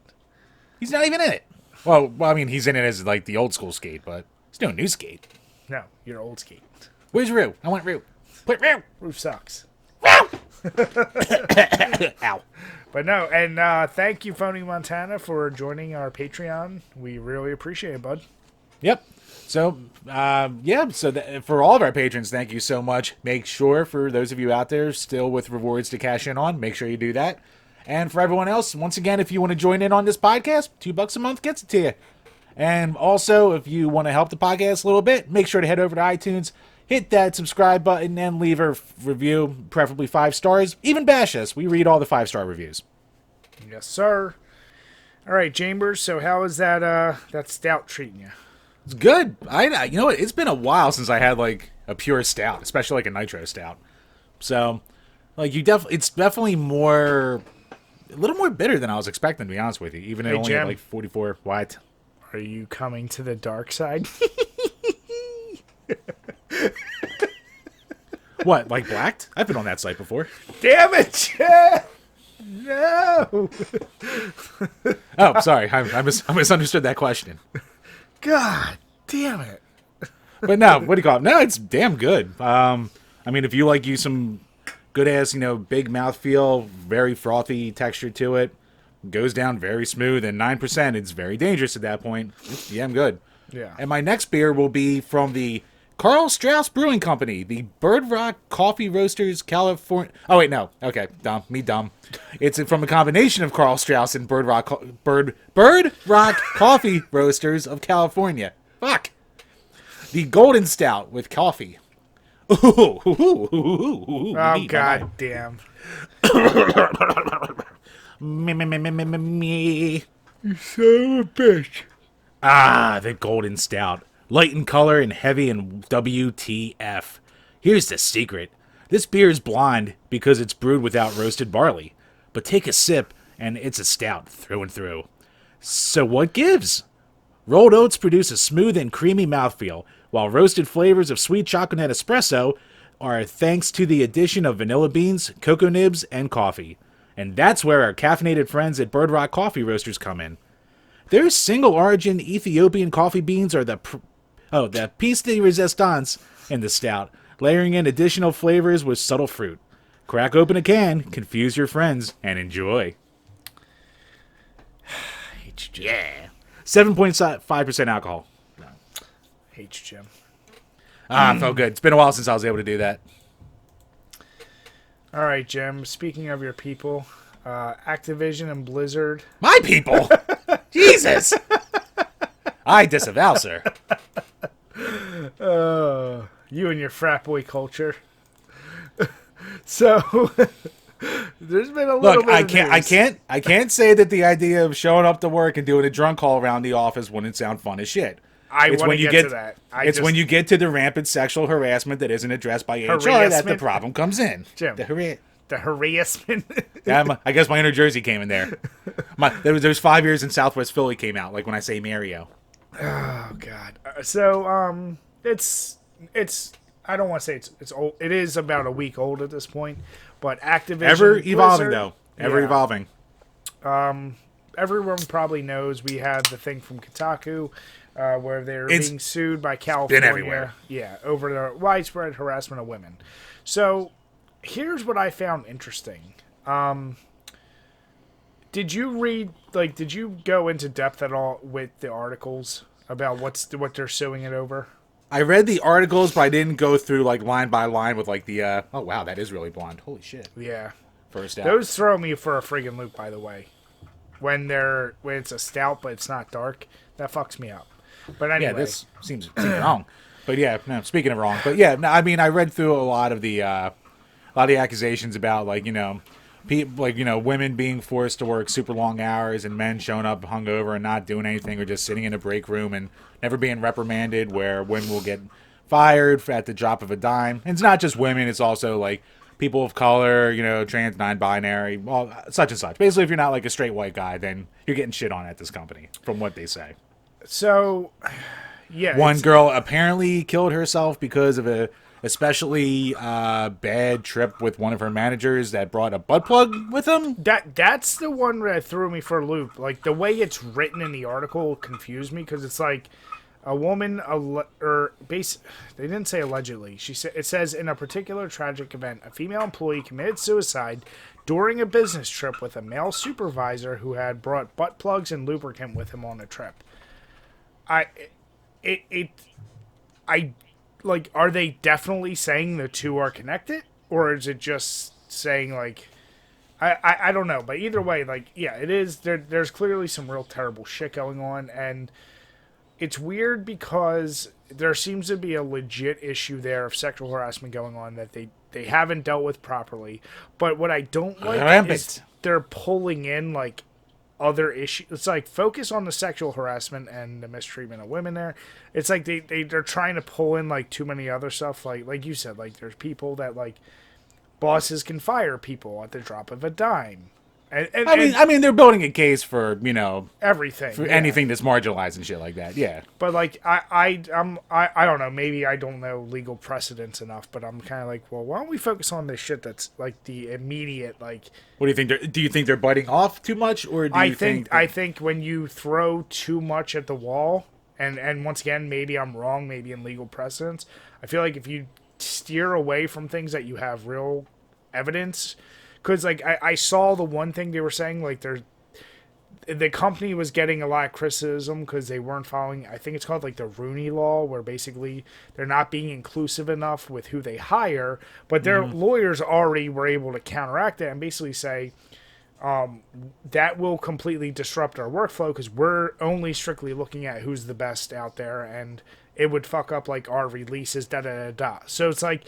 He's not even in it. Well, I mean, he's in it as like the old school Skate, but he's doing new Skate. No, you're old Skate. Where's Rue? I want Rue. Put Rue. Roof sucks. Ow. But no, and thank you, Phony Montana, for joining our Patreon. We really appreciate it, bud. Yep. So, for all of our patrons, thank you so much. Make sure, for those of you out there still with rewards to cash in on, make sure you do that. And for everyone else, once again, if you want to join in on this podcast, $2 a month gets it to you. And also, if you want to help the podcast a little bit, make sure to head over to iTunes, hit that subscribe button, and leave a review, preferably 5 stars. Even bash us. We read all the 5-star reviews. Yes, sir. All right, Chambers, so how is that stout treating you? It's good. You know what? It's been a while since I had like a pure stout, especially like a nitro stout. So, like it's definitely a little more bitter than I was expecting, to be honest with you. Even though it only had like 44 white. Are you coming to the dark side? What, like Blacked? I've been on that site before. Damn it, Jeff! No! Oh, sorry. I misunderstood that question. God damn it. But no, what do you call it? No, it's damn good. I mean, if you like some good-ass, big mouthfeel, very frothy texture to it, goes down very smooth, and 9%, it's very dangerous at that point. It's damn good. Yeah. And my next beer will be from the Carl Strauss Brewing Company, the Bird Rock Coffee Roasters California. Oh wait, no. Okay, dumb. It's from a combination of Carl Strauss and Bird Rock Coffee Roasters of California. Fuck. The Golden Stout with coffee. Oh god damn. Me. You son of a bitch. Ah, the Golden Stout. Light in color and heavy in WTF. Here's the secret. This beer is blonde because it's brewed without roasted barley. But take a sip and it's a stout through and through. So what gives? Rolled oats produce a smooth and creamy mouthfeel, while roasted flavors of sweet chocolate and espresso are thanks to the addition of vanilla beans, cocoa nibs, and coffee. And that's where our caffeinated friends at Bird Rock Coffee Roasters come in. Their single-origin Ethiopian coffee beans are the piece de resistance in the stout, layering in additional flavors with subtle fruit. Crack open a can, confuse your friends, and enjoy. Yeah. 7.5% alcohol. No. Hate you, Jim. Felt good. It's been a while since I was able to do that. All right, Jim. Speaking of your people, Activision and Blizzard. My people? Jesus! I disavow, sir. You and your frat boy culture. So, there's been a little Look, bit of news. I can't say that the idea of showing up to work and doing a drunk call around the office wouldn't sound fun as shit. I want to get to that. When you get to the rampant sexual harassment that isn't addressed by HR that the problem comes in. Jim, The harassment. Yeah, I guess my inner Jersey came in there. There's 5 years in Southwest Philly came out, like when I say Mario. Oh God. So it's I don't want to say it's old. It is about a week old at this point, but Activision Ever evolving Blizzard, though. Ever evolving. Everyone probably knows we had the thing from Kotaku where they're being sued by California. Been everywhere. Yeah, over the widespread harassment of women. So here's what I found interesting. Did you go into depth at all with the articles about what they're suing it over? I read the articles, but I didn't go through like line by line with like the oh wow, that is really blonde. Holy shit. Yeah. First out. Those throw me for a friggin' loop, by the way. When it's a stout but it's not dark, that fucks me up. But anyway, Yeah, this seems wrong. But yeah, no, speaking of wrong, but yeah, no, I mean, I read through a lot of the accusations about like women being forced to work super long hours and men showing up hungover and not doing anything or just sitting in a break room and never being reprimanded, where women will get fired at the drop of a dime. And it's not just women; it's also like people of color, trans, non-binary, well, such and such. Basically, if you're not like a straight white guy, then you're getting shit on at this company, from what they say. So, yeah. One girl apparently killed herself because of a especially bad trip with one of her managers that brought a butt plug with him. That's the one that threw me for a loop. Like, the way it's written in the article confused me, because it's like a woman, they didn't say allegedly. It says, in a particular tragic event, a female employee committed suicide during a business trip with a male supervisor who had brought butt plugs and lubricant with him on the trip. Are they definitely saying the two are connected? Or is it just saying, like, I don't know. But either way, like, yeah, it is. There's clearly some real terrible shit going on. And it's weird because there seems to be a legit issue there of sexual harassment going on that they haven't dealt with properly. But what I don't like is they're pulling in, like, other issues. It's like, focus on the sexual harassment and the mistreatment of women there. It's like they're trying to pull in, like, too many other stuff. Like you said, like, there's people that, like, bosses can fire people at the drop of a dime. I mean, they're building a case for, everything, for anything that's marginalized and shit like that. Yeah. But like, I don't know. Maybe I don't know legal precedents enough. But I'm kind of like, well, why don't we focus on this shit that's like the immediate, like. What do you think? Do you think they're biting off too much, or do you think? I think when you throw too much at the wall, and once again, maybe I'm wrong. Maybe in legal precedents, I feel like if you steer away from things that you have real evidence. Because, like, I saw the one thing they were saying, like, the company was getting a lot of criticism because they weren't following, I think it's called, like, the Rooney Law, where basically they're not being inclusive enough with who they hire, but their lawyers already were able to counteract that and basically say, that will completely disrupt our workflow because we're only strictly looking at who's the best out there, and it would fuck up, like, our releases, da-da-da-da. So it's like,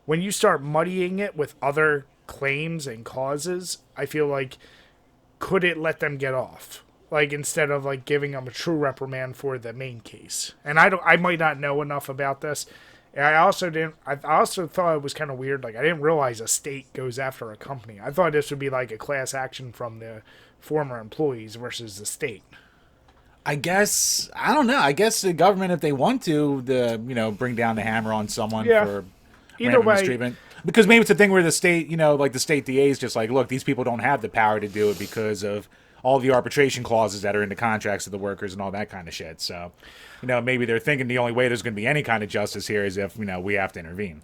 when you start muddying it with other claims and causes, I feel like, could it let them get off, like, instead of like giving them a true reprimand for the main case? And I might not know enough about this. And I also thought it was kind of weird, like, I didn't realize a state goes after a company. I thought this would be like a class action from the former employees versus the state. I guess, I don't know, I guess the government, if they want to bring down the hammer on someone for either way mistreatment. Because maybe it's a thing where the state, like the state DA is just like, look, these people don't have the power to do it because of all the arbitration clauses that are in the contracts of the workers and all that kind of shit. So, maybe they're thinking the only way there's going to be any kind of justice here is if, we have to intervene.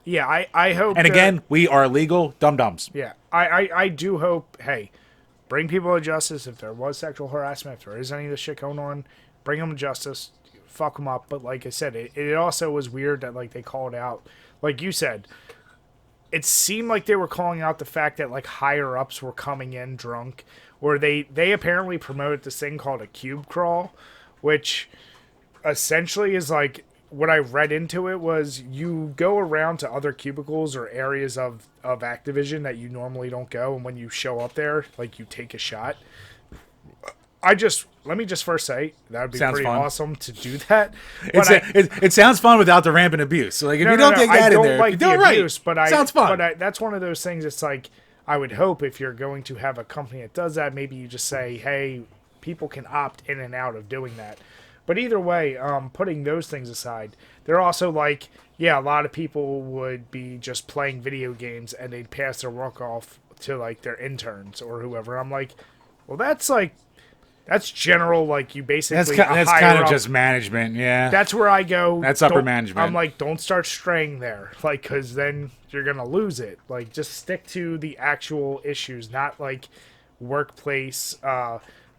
Yeah, I hope. And again, we are legal dum-dums. Yeah, I do hope, hey, bring people to justice if there was sexual harassment, if there is any of this shit going on, bring them to justice, fuck them up. But like I said, it also was weird that, like, they called out, like you said, it seemed like they were calling out the fact that, like, higher-ups were coming in drunk, or they apparently promoted this thing called a cube crawl, which essentially is, like, what I read into it was you go around to other cubicles or areas of Activision that you normally don't go, and when you show up there, like, you take a shot. Let me just first say, that would be sounds pretty fun. Awesome to do that. It sounds fun without the rampant abuse. So, like, if you don't take that in there, like you do it right. Abuse, sounds fun. But that's one of those things. It's like, I would hope if you're going to have a company that does that, maybe you just say, hey, people can opt in and out of doing that. But either way, putting those things aside, they're also like, yeah, a lot of people would be just playing video games and they'd pass their work off to, like, their interns or whoever. I'm like, well, that's general, like, you basically... That's kind of just management, yeah. That's where I go... That's upper management. I'm like, don't start straying there, like, because then you're going to lose it. Like, just stick to the actual issues, not, like, workplace,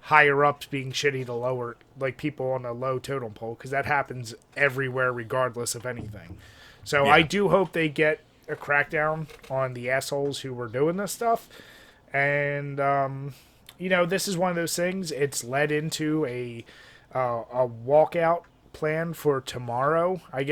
higher-ups being shitty to lower, like, people on a low totem pole, because that happens everywhere regardless of anything. So yeah. I do hope they get a crackdown on the assholes who were doing this stuff, and... this is one of those things. It's led into a a walkout plan for tomorrow. I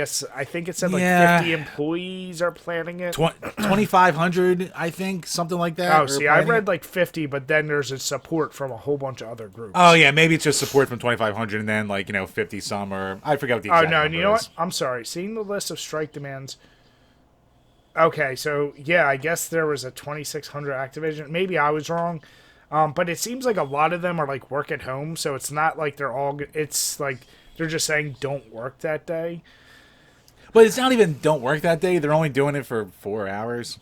think it said like Yeah. 50 employees are planning it. 2,500, I think, something like that. Oh, are see, I planning read it. like 50, but then there's a support from a whole bunch of other groups. Oh yeah, maybe it's just support from 2,500, and then 50 some, or I forget what the Oh, exact no, number you know is. what? I'm sorry. Seeing the list of strike demands. Okay, so yeah, I guess there was a 2,600 Activision. Maybe I was wrong. But it seems like a lot of them are like work at home, so it's not like they're all. It's like they're just saying don't work that day. But it's not even don't work that day. They're only doing it for 4 hours.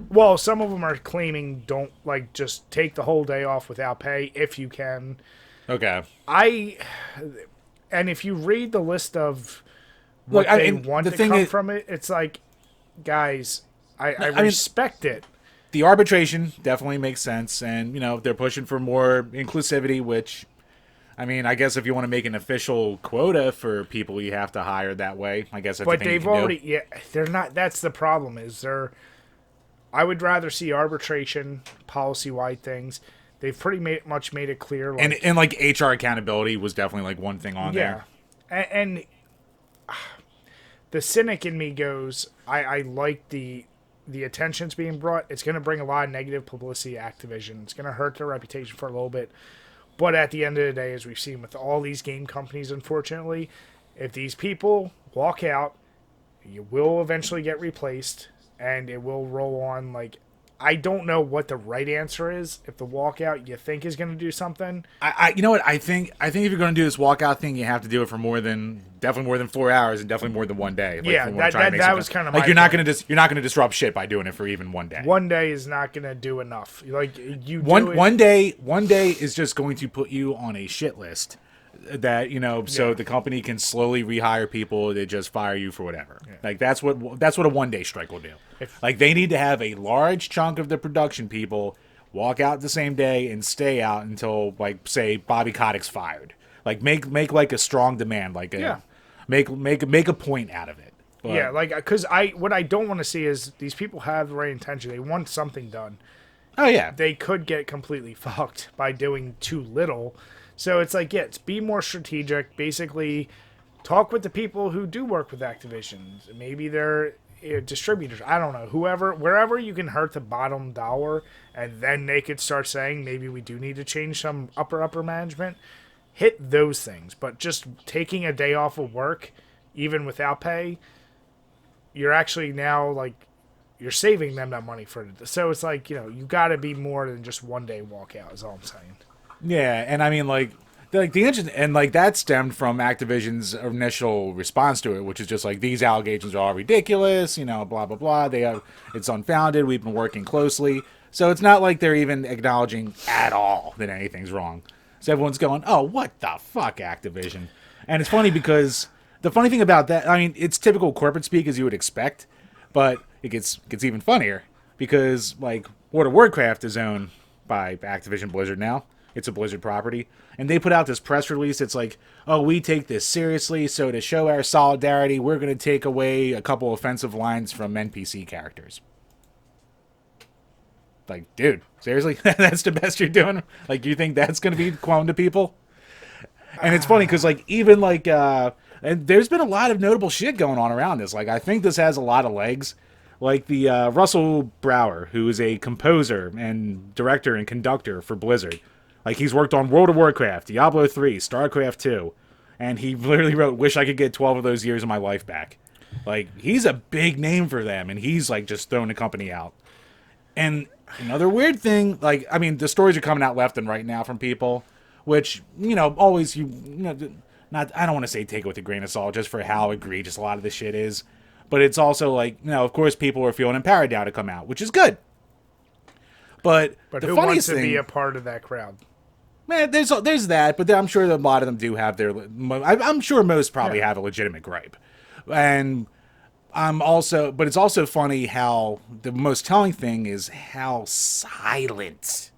Well, some of them are claiming don't like just take the whole day off without pay if you can. Okay. And if you read the list of what Look, they and want the to thing come is- from it, it's like, guys, I mean- respect it. The arbitration definitely makes sense, and they're pushing for more inclusivity, which, I mean, I guess if you want to make an official quota for people you have to hire that way, I guess that's But the thing you they've can do. already, they're not. That's the problem. I would rather see arbitration, policy-wide things. They've pretty much made it clear. Like, And like HR accountability was definitely like one thing on yeah, there. and the cynic in me goes, I like the attention's being brought. It's going to bring a lot of negative publicity to Activision. It's going to hurt their reputation for a little bit. But at the end of the day, as we've seen with all these game companies, unfortunately, if these people walk out, you will eventually get replaced, and it will roll on. Like, I don't know what the right answer is. If the walkout you think is going to do something, You know what? I think if you're going to do this walkout thing, you have to do it for definitely more than 4 hours, and definitely more than one day. Like, Yeah, if you wanna try and make that something- was kinda like my you're not point. going to disrupt shit by doing it for even one day. one day is not going to do enough. Like, you do it, One day is just going to put you on a shit list that so Yeah. the company can slowly rehire people. They just fire you for whatever. Like that's what a 1 day strike will do. Like they need to have a large chunk of the production people walk out the same day and stay out until, like, say Bobby Kotick's fired. Like make like a strong demand. Like make a point out of it. But, Yeah, like, because what I don't want to see is these people have the right intention. They want something done. oh yeah. They could get completely fucked by doing too little. So it's like, be more strategic. Basically, talk with the people who do work with Activision. Maybe they're distributors. I don't know. Wherever you can hurt the bottom dollar, and then they could start saying maybe we do need to change some upper management. Hit those things. But just taking a day off of work, even without pay, you're actually now like you're saving them that money for it. So it's like, you got to be more than just 1 day walkout. Is all I'm saying. Yeah, and I mean, like the interest, and like that stemmed from Activision's initial response to it, which is just like, these allegations are all ridiculous, blah blah blah. It's unfounded. We've been working closely, so it's not like they're even acknowledging at all that anything's wrong. So everyone's going, "Oh, what the fuck, Activision?" And it's funny because the funny thing about that, I mean, it's typical corporate speak as you would expect, but it gets even funnier because, like, World of Warcraft is owned by Activision Blizzard now. It's a Blizzard property. And they put out this press release. It's like, oh, we take this seriously. So to show our solidarity, we're going to take away a couple offensive lines from NPC characters. Like, dude, seriously? That's the best you're doing? Like, you think that's going to be quoting to people? And it's funny because, like, even like, and there's been a lot of notable shit going on around this. Like, I think this has a lot of legs. Like the Russell Brower, who is a composer and director and conductor for Blizzard. Like, he's worked on World of Warcraft, Diablo 3, StarCraft 2, and he literally wrote, "Wish I could get 12 of those years of my life back." Like, he's a big name for them, and he's, like, just throwing the company out. And another weird thing, like, I mean, the stories are coming out left and right now from people, which, always, not, I don't want to say take it with a grain of salt, just for how egregious a lot of this shit is. But it's also, like, of course, people are feeling empowered now to come out, which is good. But the who funniest wants to thing, be a part of that crowd? man, there's that, but I'm sure that a lot of them do have their. I'm sure most probably have a legitimate gripe, and but it's also funny how the most telling thing is how silent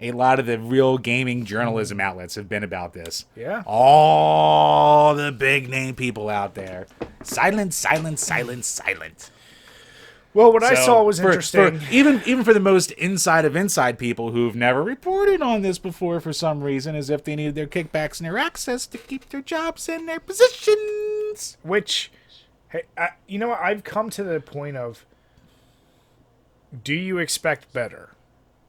a lot of the real gaming journalism outlets have been about this. Yeah. All the big name people out there, silent, silent, silent, silent. Well, what I So, saw was interesting. Even for the most inside of inside people who've never reported on this before for some reason, as if they needed their kickbacks and their access to keep their jobs and their positions. Which, hey, you know what? I've come to the point of, do you expect better?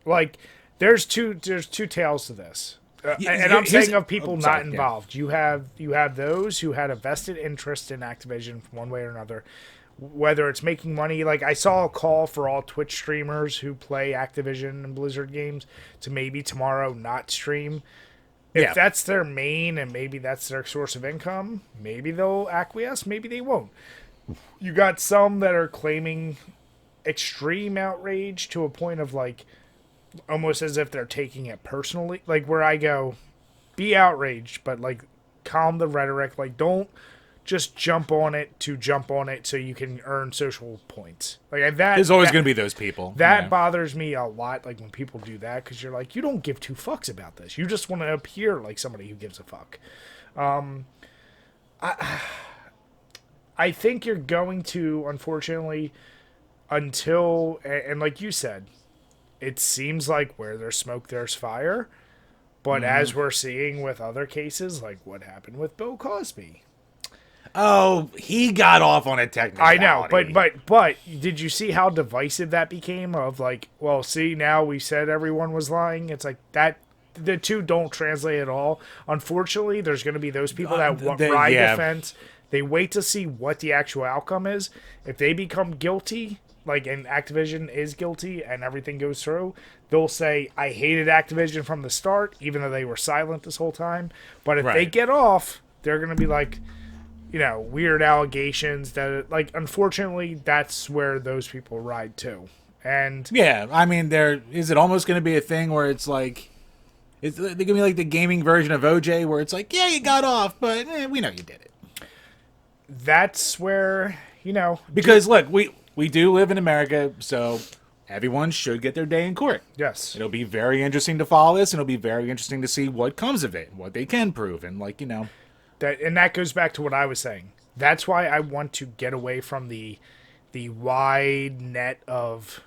Like, there's two tales to this. And I'm saying of people not involved. Yeah. You have those who had a vested interest in Activision one way or another, whether it's making money. Like, I saw a call for all Twitch streamers who play Activision and Blizzard games to maybe tomorrow not stream. If that's their main and maybe that's their source of income, maybe they'll acquiesce, maybe they won't. You got some that are claiming extreme outrage to a point of, like, almost as if they're taking it personally. Like, where I go, be outraged, but, like, calm the rhetoric. Like, don't just jump on it so you can earn social points. Like, there's always going to be those people. That bothers me a lot, like, when people do that, because you're like, you don't give two fucks about this. You just want to appear like somebody who gives a fuck. I think you're going to, unfortunately, until, and like you said, it seems like where there's smoke, there's fire. But as we're seeing with other cases, like what happened with Bill Cosby. Oh, he got off on a technicality. I know, but did you see how divisive that became? Of like, well, see, now we said everyone was lying. It's like that. The two don't translate at all. Unfortunately, there's going to be those people that ride the fence. They wait to see what the actual outcome is. If they become guilty, like, and Activision is guilty and everything goes through, they'll say, I hated Activision from the start, even though they were silent this whole time. But if they get off, they're going to be like, you know, weird allegations that, like, unfortunately, that's where those people ride too. And yeah, I mean, is it almost going to be a thing where it's like, they're going to be like the gaming version of OJ, where it's like, yeah, you got off, but we know you did it. That's where, you know, because look, we do live in America, so everyone should get their day in court. Yes. It'll be very interesting to follow this, and it'll be very interesting to see what comes of it, what they can prove, and, like, you know. That goes back to what I was saying. That's why I want to get away from the wide net of,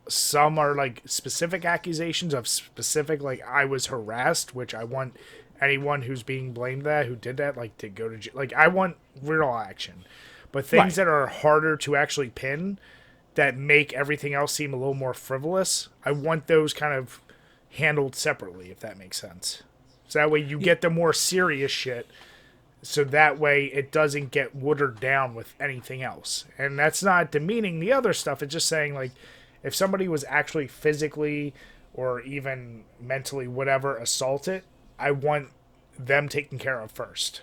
some are, like, specific accusations of specific, like, I was harassed, which I want anyone who's being blamed who did that, like, to go to jail. Like, I want real action. But things that are harder to actually pin, that make everything else seem a little more frivolous, I want those kind of handled separately, if that makes sense. So that way you get the more serious shit, so that way it doesn't get watered down with anything else. And that's not demeaning the other stuff. It's just saying, like, if somebody was actually physically or even mentally, whatever, assaulted, I want them taken care of first.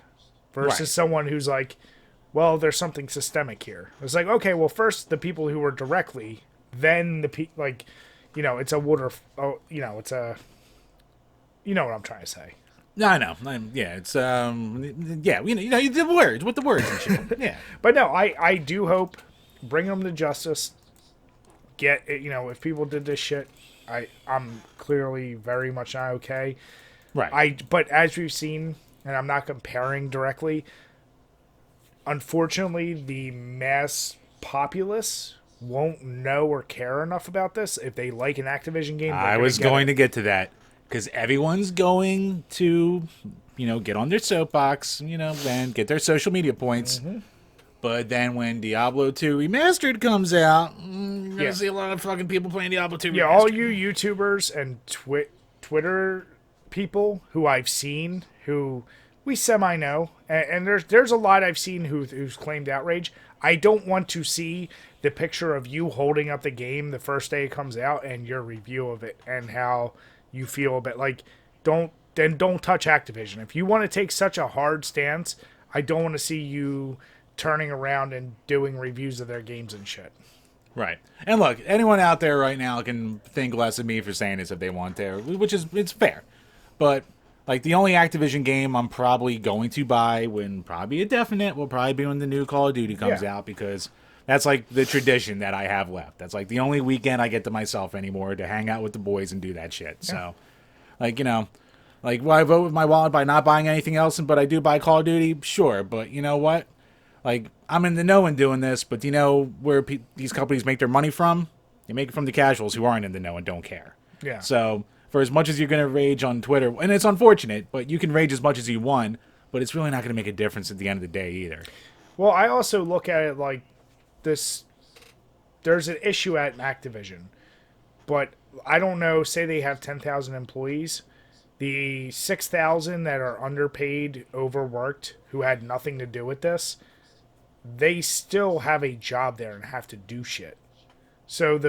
Versus someone who's like, well, there's something systemic here. It's like, okay, well, first the people who were directly, then the like, you know, it's a water, you know, it's a, you know what I'm trying to say. No, I know. Yeah, it's yeah, you know, the words with the words and shit. Yeah, but no, I do hope, bring them to justice. Get, you know, if people did this shit, I'm clearly very much not okay. Right. But as we've seen, and I'm not comparing directly, unfortunately, the mass populace won't know or care enough about this. If they like an Activision game, I was going to get to that, because everyone's going to, you know, get on their soapbox, you know, and get their social media points. Mm-hmm. But then when Diablo 2 Remastered comes out, you're going to see a lot of fucking people playing Diablo 2 Remastered. Yeah, all you YouTubers and Twitter people who I've seen, who we semi-know, and there's a lot I've seen who's claimed outrage. I don't want to see the picture of you holding up the game the first day it comes out and your review of it and how you feel about, like, don't touch Activision. If you want to take such a hard stance, I don't want to see you turning around and doing reviews of their games and shit. Right. And look, anyone out there right now can think less of me for saying this if they want to, which is, it's fair. But, like, the only Activision game I'm probably going to buy, when probably a definite, will probably be when the new Call of Duty comes out, because that's, like, the tradition that I have left. That's, like, the only weekend I get to myself anymore to hang out with the boys and do that shit. Yeah. So, like, you know, like, will I vote with my wallet by not buying anything else, but I do buy Call of Duty? Sure. But you know what? like, I'm in the know in doing this, but do you know where these companies make their money from? They make it from the casuals who aren't in the know and don't care. Yeah. So, for as much as you're going to rage on Twitter, and it's unfortunate, but you can rage as much as you want, but it's really not going to make a difference at the end of the day either. Well, I also look at it like this. There's an issue at Activision, but I don't know. Say they have 10,000 employees. The 6,000 that are underpaid, overworked, who had nothing to do with this, they still have a job there and have to do shit. So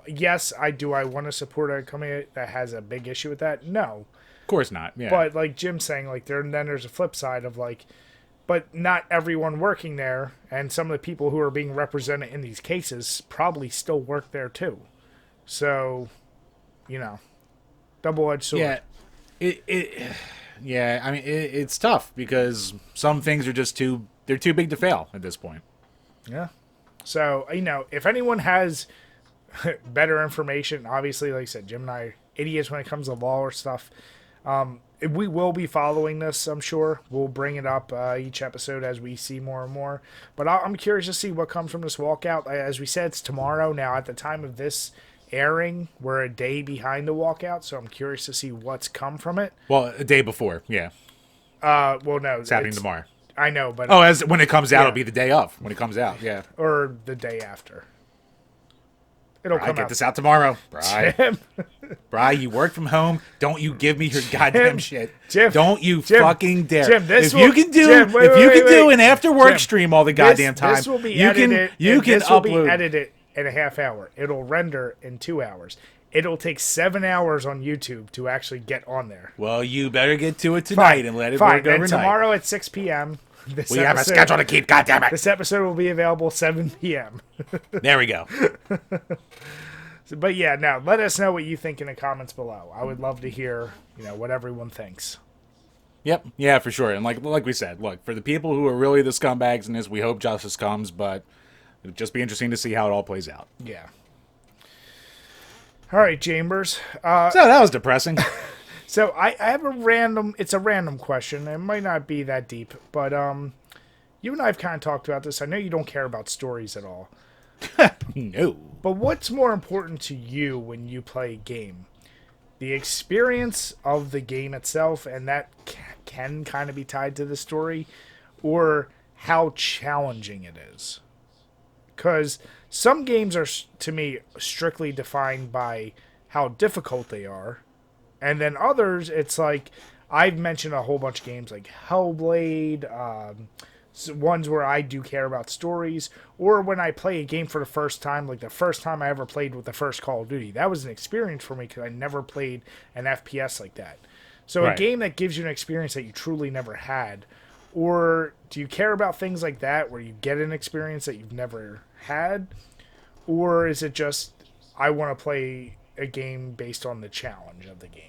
yes, I want to support a company that has a big issue with that. No, Of course not. Yeah. but like Jim's saying, like then there's a flip side of like, but not everyone working there, and some of the people who are being represented in these cases probably still work there too. So, double-edged sword. Yeah. I mean, it's tough because some things are just they're too big to fail at this point. Yeah. So, if anyone has better information, obviously, like I said, Jim and I are idiots when it comes to law or stuff. We will be following this, I'm sure. We'll bring it up each episode as we see more and more. But I'm curious to see what comes from this walkout. As we said, it's tomorrow. Now, at the time of this airing, we're a day behind the walkout, so I'm curious to see what's come from it. Well, a day before, yeah. Well, no. It's happening tomorrow. I know, but... Oh, when it comes out, it'll be the day of. When it comes out, yeah. Or the day after. It'll come out. Get this out tomorrow. Jim. Bri, you work from home. Don't you give me your goddamn shit. Jim. Don't you Jim. fucking dare. Jim, if you can do an after work stream all the goddamn time, this will be you can this upload. will be edited in a half hour. It'll render in 2 hours. It'll take 7 hours on YouTube to actually get on there. Well, you better get to it tonight and let it work overnight. Tomorrow at 6 p.m. We have a schedule to keep, goddammit. This episode will be available 7 p.m. There we go. But yeah, now let us know what you think in the comments below. I would love to hear, what everyone thinks. Yep, yeah, for sure. And like we said, look, for the people who are really the scumbags in this, we hope justice comes, but it'll just be interesting to see how it all plays out. Yeah. All right, Chambers. So that was depressing. So I have it's a random question. It might not be that deep, but you and I have kind of talked about this. I know you don't care about stories at all. No. But what's more important to you when you play a game? The experience of the game itself, and that can kind of be tied to the story, or how challenging it is? Because some games are, to me, strictly defined by how difficult they are, and then others, it's like, I've mentioned a whole bunch of games like Hellblade, ones where I do care about stories, or when I play a game for the first time, like the first time I ever played with the first Call of Duty. That was an experience for me because I never played an FPS like that. So right. A game that gives you an experience that you truly never had, or do you care about things like that where you get an experience that you've never had, or is it just, I want to play a game based on the challenge of the game?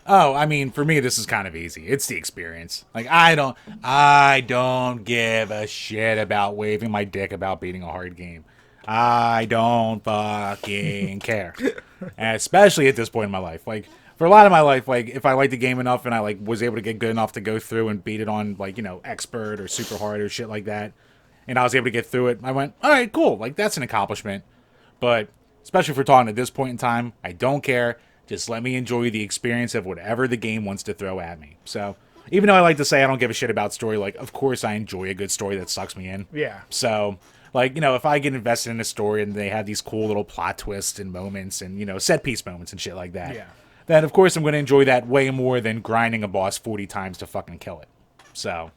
Oh, I mean, for me, this is kind of easy. It's the experience. Like, I don't give a shit about waving my dick about beating a hard game. I don't fucking care. And especially at this point in my life. Like, for a lot of my life, like, if I liked the game enough and I, like, was able to get good enough to go through and beat it on, like, expert or super hard or shit like that, and I was able to get through it, I went, all right, cool. Like, that's an accomplishment. But, especially if we're talking at this point in time, I don't care. Just let me enjoy the experience of whatever the game wants to throw at me. So, even though I like to say I don't give a shit about story, like, of course I enjoy a good story that sucks me in. Yeah. So, like, if I get invested in a story and they have these cool little plot twists and moments and, set piece moments and shit like that, yeah, then of course I'm going to enjoy that way more than grinding a boss 40 times to fucking kill it. So...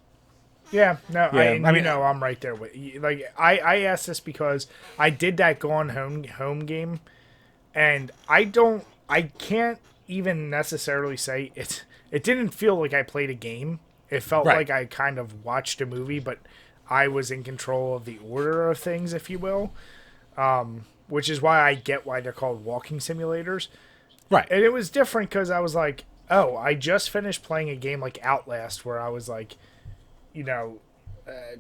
Yeah, no, yeah, I mean, I'm right there with you. Like, I asked this because I did that Gone Home game, and I can't even necessarily say it didn't feel like I played a game. It felt right. like I kind of watched a movie, but I was in control of the order of things, if you will, which is why I get why they're called walking simulators. Right. And it was different because I was like, oh, I just finished playing a game like Outlast where I was like,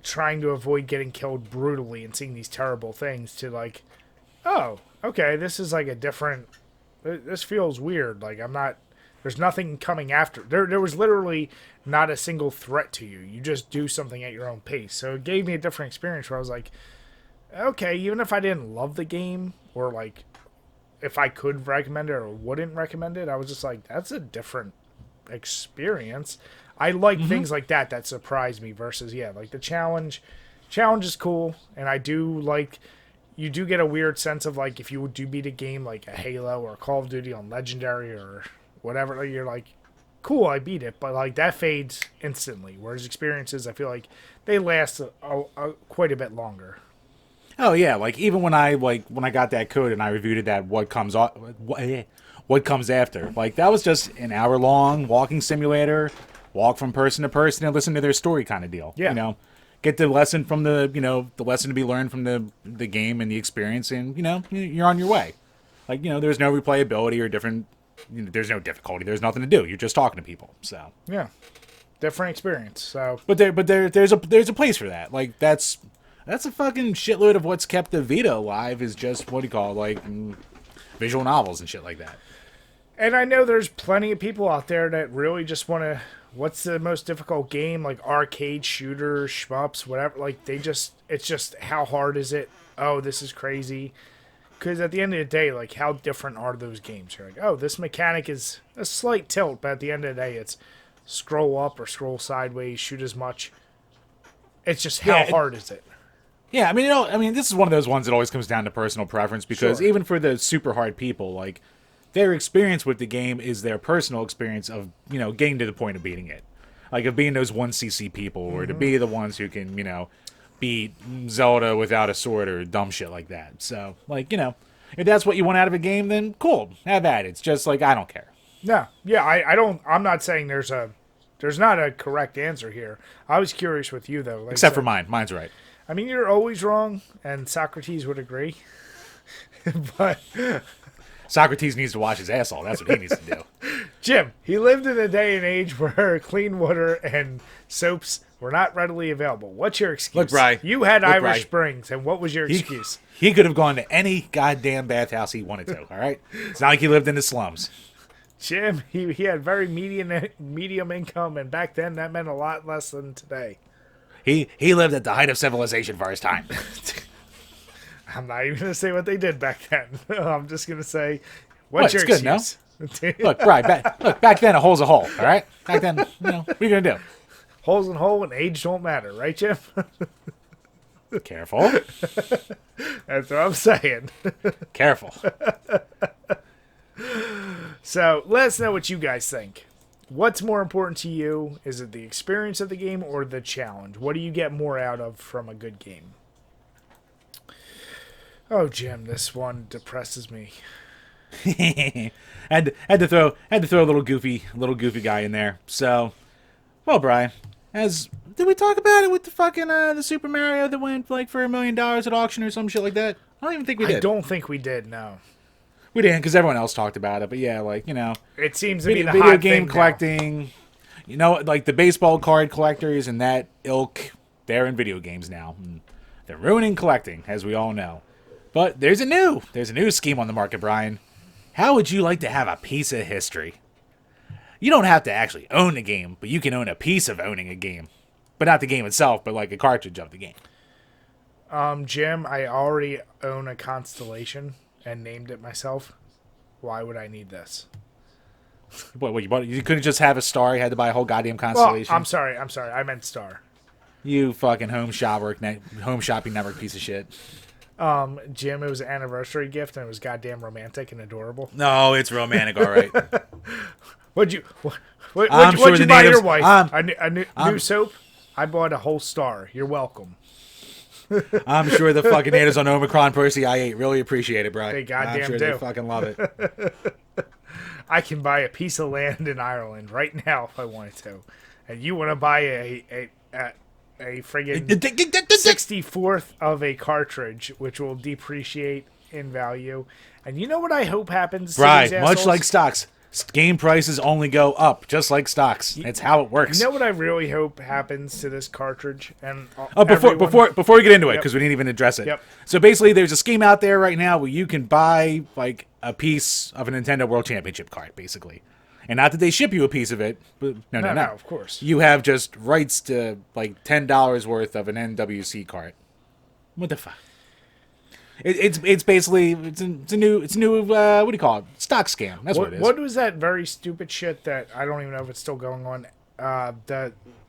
trying to avoid getting killed brutally and seeing these terrible things, to like, oh, okay, this is like a different, this feels weird. Like, I'm not There's nothing coming after. There was literally not a single threat to you. You just do something at your own pace. So it gave me a different experience where I was like, okay, even if I didn't love the game, or like if I could recommend it or wouldn't recommend it, I was just like, that's a different experience. I like things like that surprise me versus, like the challenge. Challenge is cool, and I do like, you do get a weird sense of like if you do beat a game like a Halo or a Call of Duty on Legendary or whatever, like, you're like, cool, I beat it, but like that fades instantly. Whereas experiences, I feel like they last quite a bit longer. Oh yeah, like even when I got that code and I reviewed it, that what comes after, like that was just an hour long walking simulator, walk from person to person and listen to their story kind of deal. Yeah. You know, get the lesson from the lesson to be learned from the game and the experience, and you're on your way. Like there's no replayability or different. There's no difficulty. There's nothing to do. You're just talking to people. So yeah, different experience. So there's a place for that. Like that's a fucking shitload of what's kept the Vita alive is just visual novels and shit like that. And I know there's plenty of people out there that really just want to, what's the most difficult game, like arcade shooters, shmups, whatever, like it's just how hard is it? Oh, this is crazy. Because at the end of the day, like, how different are those games? You're like, oh, this mechanic is a slight tilt, but at the end of the day, it's scroll up or scroll sideways, shoot as much. It's just how hard is it? Yeah, I mean, this is one of those ones that always comes down to personal preference, because even for the super hard people, like, their experience with the game is their personal experience of, getting to the point of beating it. Like, of being those 1cc people, or to be the ones who can, beat Zelda without a sword or dumb shit like that. So, like, if that's what you want out of a game, then cool, have at it. It's just, like, I don't care. No, yeah, I'm not saying there's not a correct answer here. I was curious with you, though. Like, except for mine. Mine's right. I mean, you're always wrong, and Socrates would agree. But Socrates needs to wash his asshole. That's what he needs to do. Jim, he lived in a day and age where clean water and soaps were not readily available. What's your excuse? Look, Bri. You had Irish Bri. Springs, and what was your excuse? He could have gone to any goddamn bathhouse he wanted to, all right? It's not like he lived in the slums. Jim, he had very medium income, and back then that meant a lot less than today. He lived at the height of civilization for his time. I'm not even going to say what they did back then. I'm just going to say, what's your excuse? Good, no? Look, back then a hole's a hole, all right? Back then, what are you going to do? Holes in hole and age don't matter, right, Jim? Careful. That's what I'm saying. Careful. So, let us know what you guys think. What's more important to you? Is it the experience of the game or the challenge? What do you get more out of from a good game? Oh, Jim, this one depresses me. had to throw a little goofy guy in there. So, well, Brian, did we talk about it with the fucking the Super Mario that went like for $1 million at auction or some shit like that? I don't even think we did. I don't think we did. No, we didn't, because everyone else talked about it. But yeah, like it seems to be the video hot game thing collecting. Now. Like the baseball card collectors and that ilk, they're in video games now. They're ruining collecting, as we all know. But there's a new scheme on the market, Brian. How would you like to have a piece of history? You don't have to actually own the game, but you can own a piece of owning a game. But not the game itself, but like a cartridge of the game. Jim, I already own a Constellation and named it myself. Why would I need this? What you bought? You couldn't just have a Star. You had to buy a whole goddamn Constellation. Well, I'm sorry. I meant Star. You fucking home shopping network piece of shit. Jim, it was an anniversary gift, and it was goddamn romantic and adorable. No, it's romantic, all right. What'd you buy natives, your wife? A new soap? I bought a whole Star. You're welcome. I'm sure the fucking natives on Omicron Percy I8 really appreciate it, bro. They goddamn I'm sure do. They fucking love it. I can buy a piece of land in Ireland right now if I wanted to. And you want to buy a friggin' 64th of a cartridge, which will depreciate in value. And you know what I hope happens to these assholes? Much like stocks. Game prices only go up, just like stocks. It's how it works. You know what I really hope happens to this cartridge? And before we get into it, because we didn't even address it. Yep. So basically, there's a scheme out there right now where you can buy like a piece of a Nintendo World Championship card, basically. And not that they ship you a piece of it, but no. of course. You have just rights to like $10 worth of an NWC cart. What the fuck? It's basically it's a new what do you call it? Stock scam. That's what it is. What was that very stupid shit that I don't even know if it's still going on?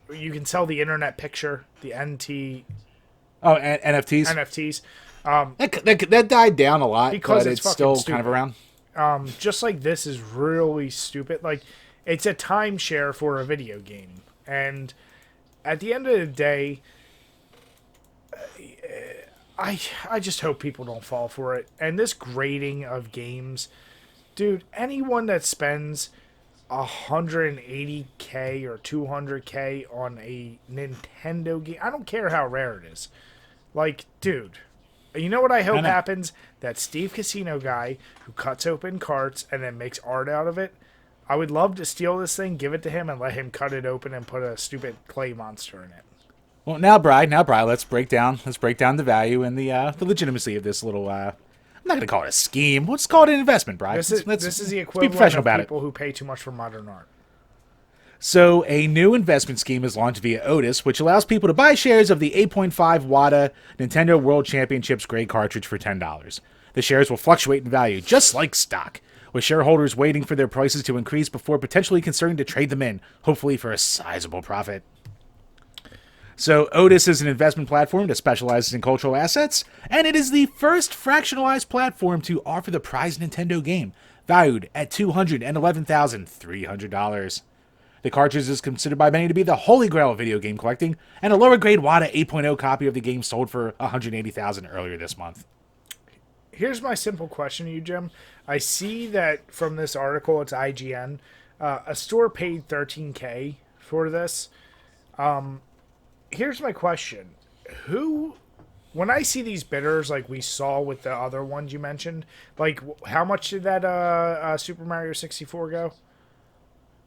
You can sell the internet picture, the NFTs. NFTs. That died down a lot because but it's still stupid. kind of around. Just like this is really stupid. Like, it's a timeshare for a video game, and at the end of the day, I just hope people don't fall for it. And this grading of games, dude, anyone that spends $180K or $200K on a Nintendo game, I don't care how rare it is. Like, dude, you know what I hope happens? That Steve Casino guy who cuts open carts and then makes art out of it, I would love to steal this thing, give it to him, and let him cut it open and put a stupid clay monster in it. Well, now, Bri, let's break down the value and the legitimacy of this little. I'm not going to call it a scheme. Let's call it an investment, Bri. This is the equivalent of people who pay too much for modern art. So, a new investment scheme is launched via Otis, which allows people to buy shares of the 8.5 Wada Nintendo World Championships gray cartridge for $10. The shares will fluctuate in value, just like stock, with shareholders waiting for their prices to increase before potentially considering to trade them in, hopefully for a sizable profit. So, Otis is an investment platform that specializes in cultural assets, and it is the first fractionalized platform to offer the prized Nintendo game, valued at $211,300. The cartridge is considered by many to be the holy grail of video game collecting, and a lower grade WADA 8.0 copy of the game sold for $180,000 earlier this month. Here's my simple question to you, Jim. I see that from this article, it's IGN. A store paid $13K for this. Here's my question. When I see these bidders like we saw with the other ones you mentioned, like how much did that Super Mario 64 go?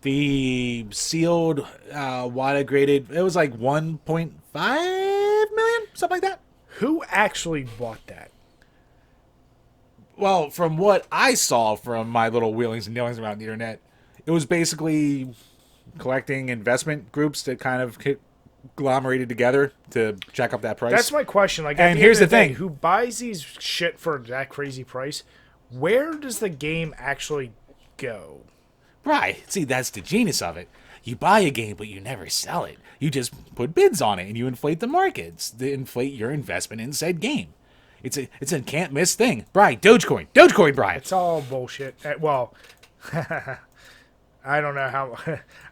The sealed WADA graded, it was like 1.5 million, something like that. Who actually bought that? Well, from what I saw from my little wheelings and dealings around the internet, it was basically collecting investment groups that kind of agglomerated together to jack up that price. That's my question. Like, and here's the thing: who buys these shit for that crazy price? Where does the game actually go? Right. See, that's the genius of it. You buy a game, but you never sell it. You just put bids on it, and you inflate the markets to inflate your investment in said game. It's a can't miss thing. Brian, Dogecoin, Brian. It's all bullshit. Well, I don't know how.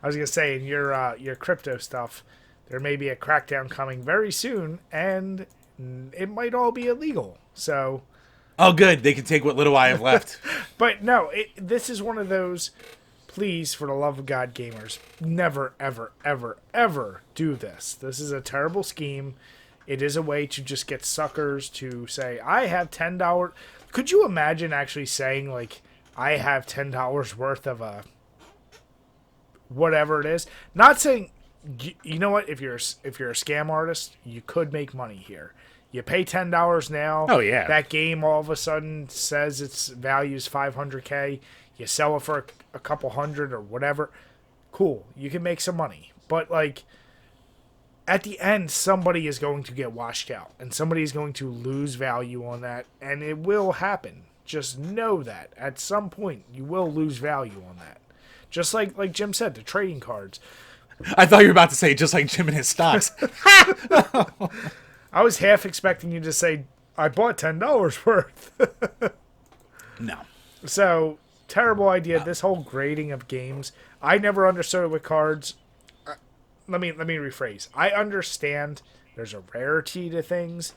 I was gonna say in your crypto stuff, there may be a crackdown coming very soon, and it might all be illegal. So. Oh, good. They can take what little I have left. But no, this is one of those. Please, for the love of God, gamers, never, ever, ever, ever do this. This is a terrible scheme. It is a way to just get suckers to say, I have $10. Could you imagine actually saying, like, I have $10 worth of a whatever it is? Not saying, you know what, if you're a scam artist, you could make money here. You pay $10 now. Oh, yeah. That game all of a sudden says its value is $500K. You sell it for a couple hundred or whatever. Cool. You can make some money. But, like, at the end, somebody is going to get washed out. And somebody is going to lose value on that. And it will happen. Just know that. At some point, you will lose value on that. Just like Jim said, the trading cards. I thought you were about to say just like Jim and his stocks. I was half expecting you to say, I bought $10 worth. No. So, terrible idea. This whole grading of games, I never understood it with cards. Let me rephrase. I understand there's a rarity to things.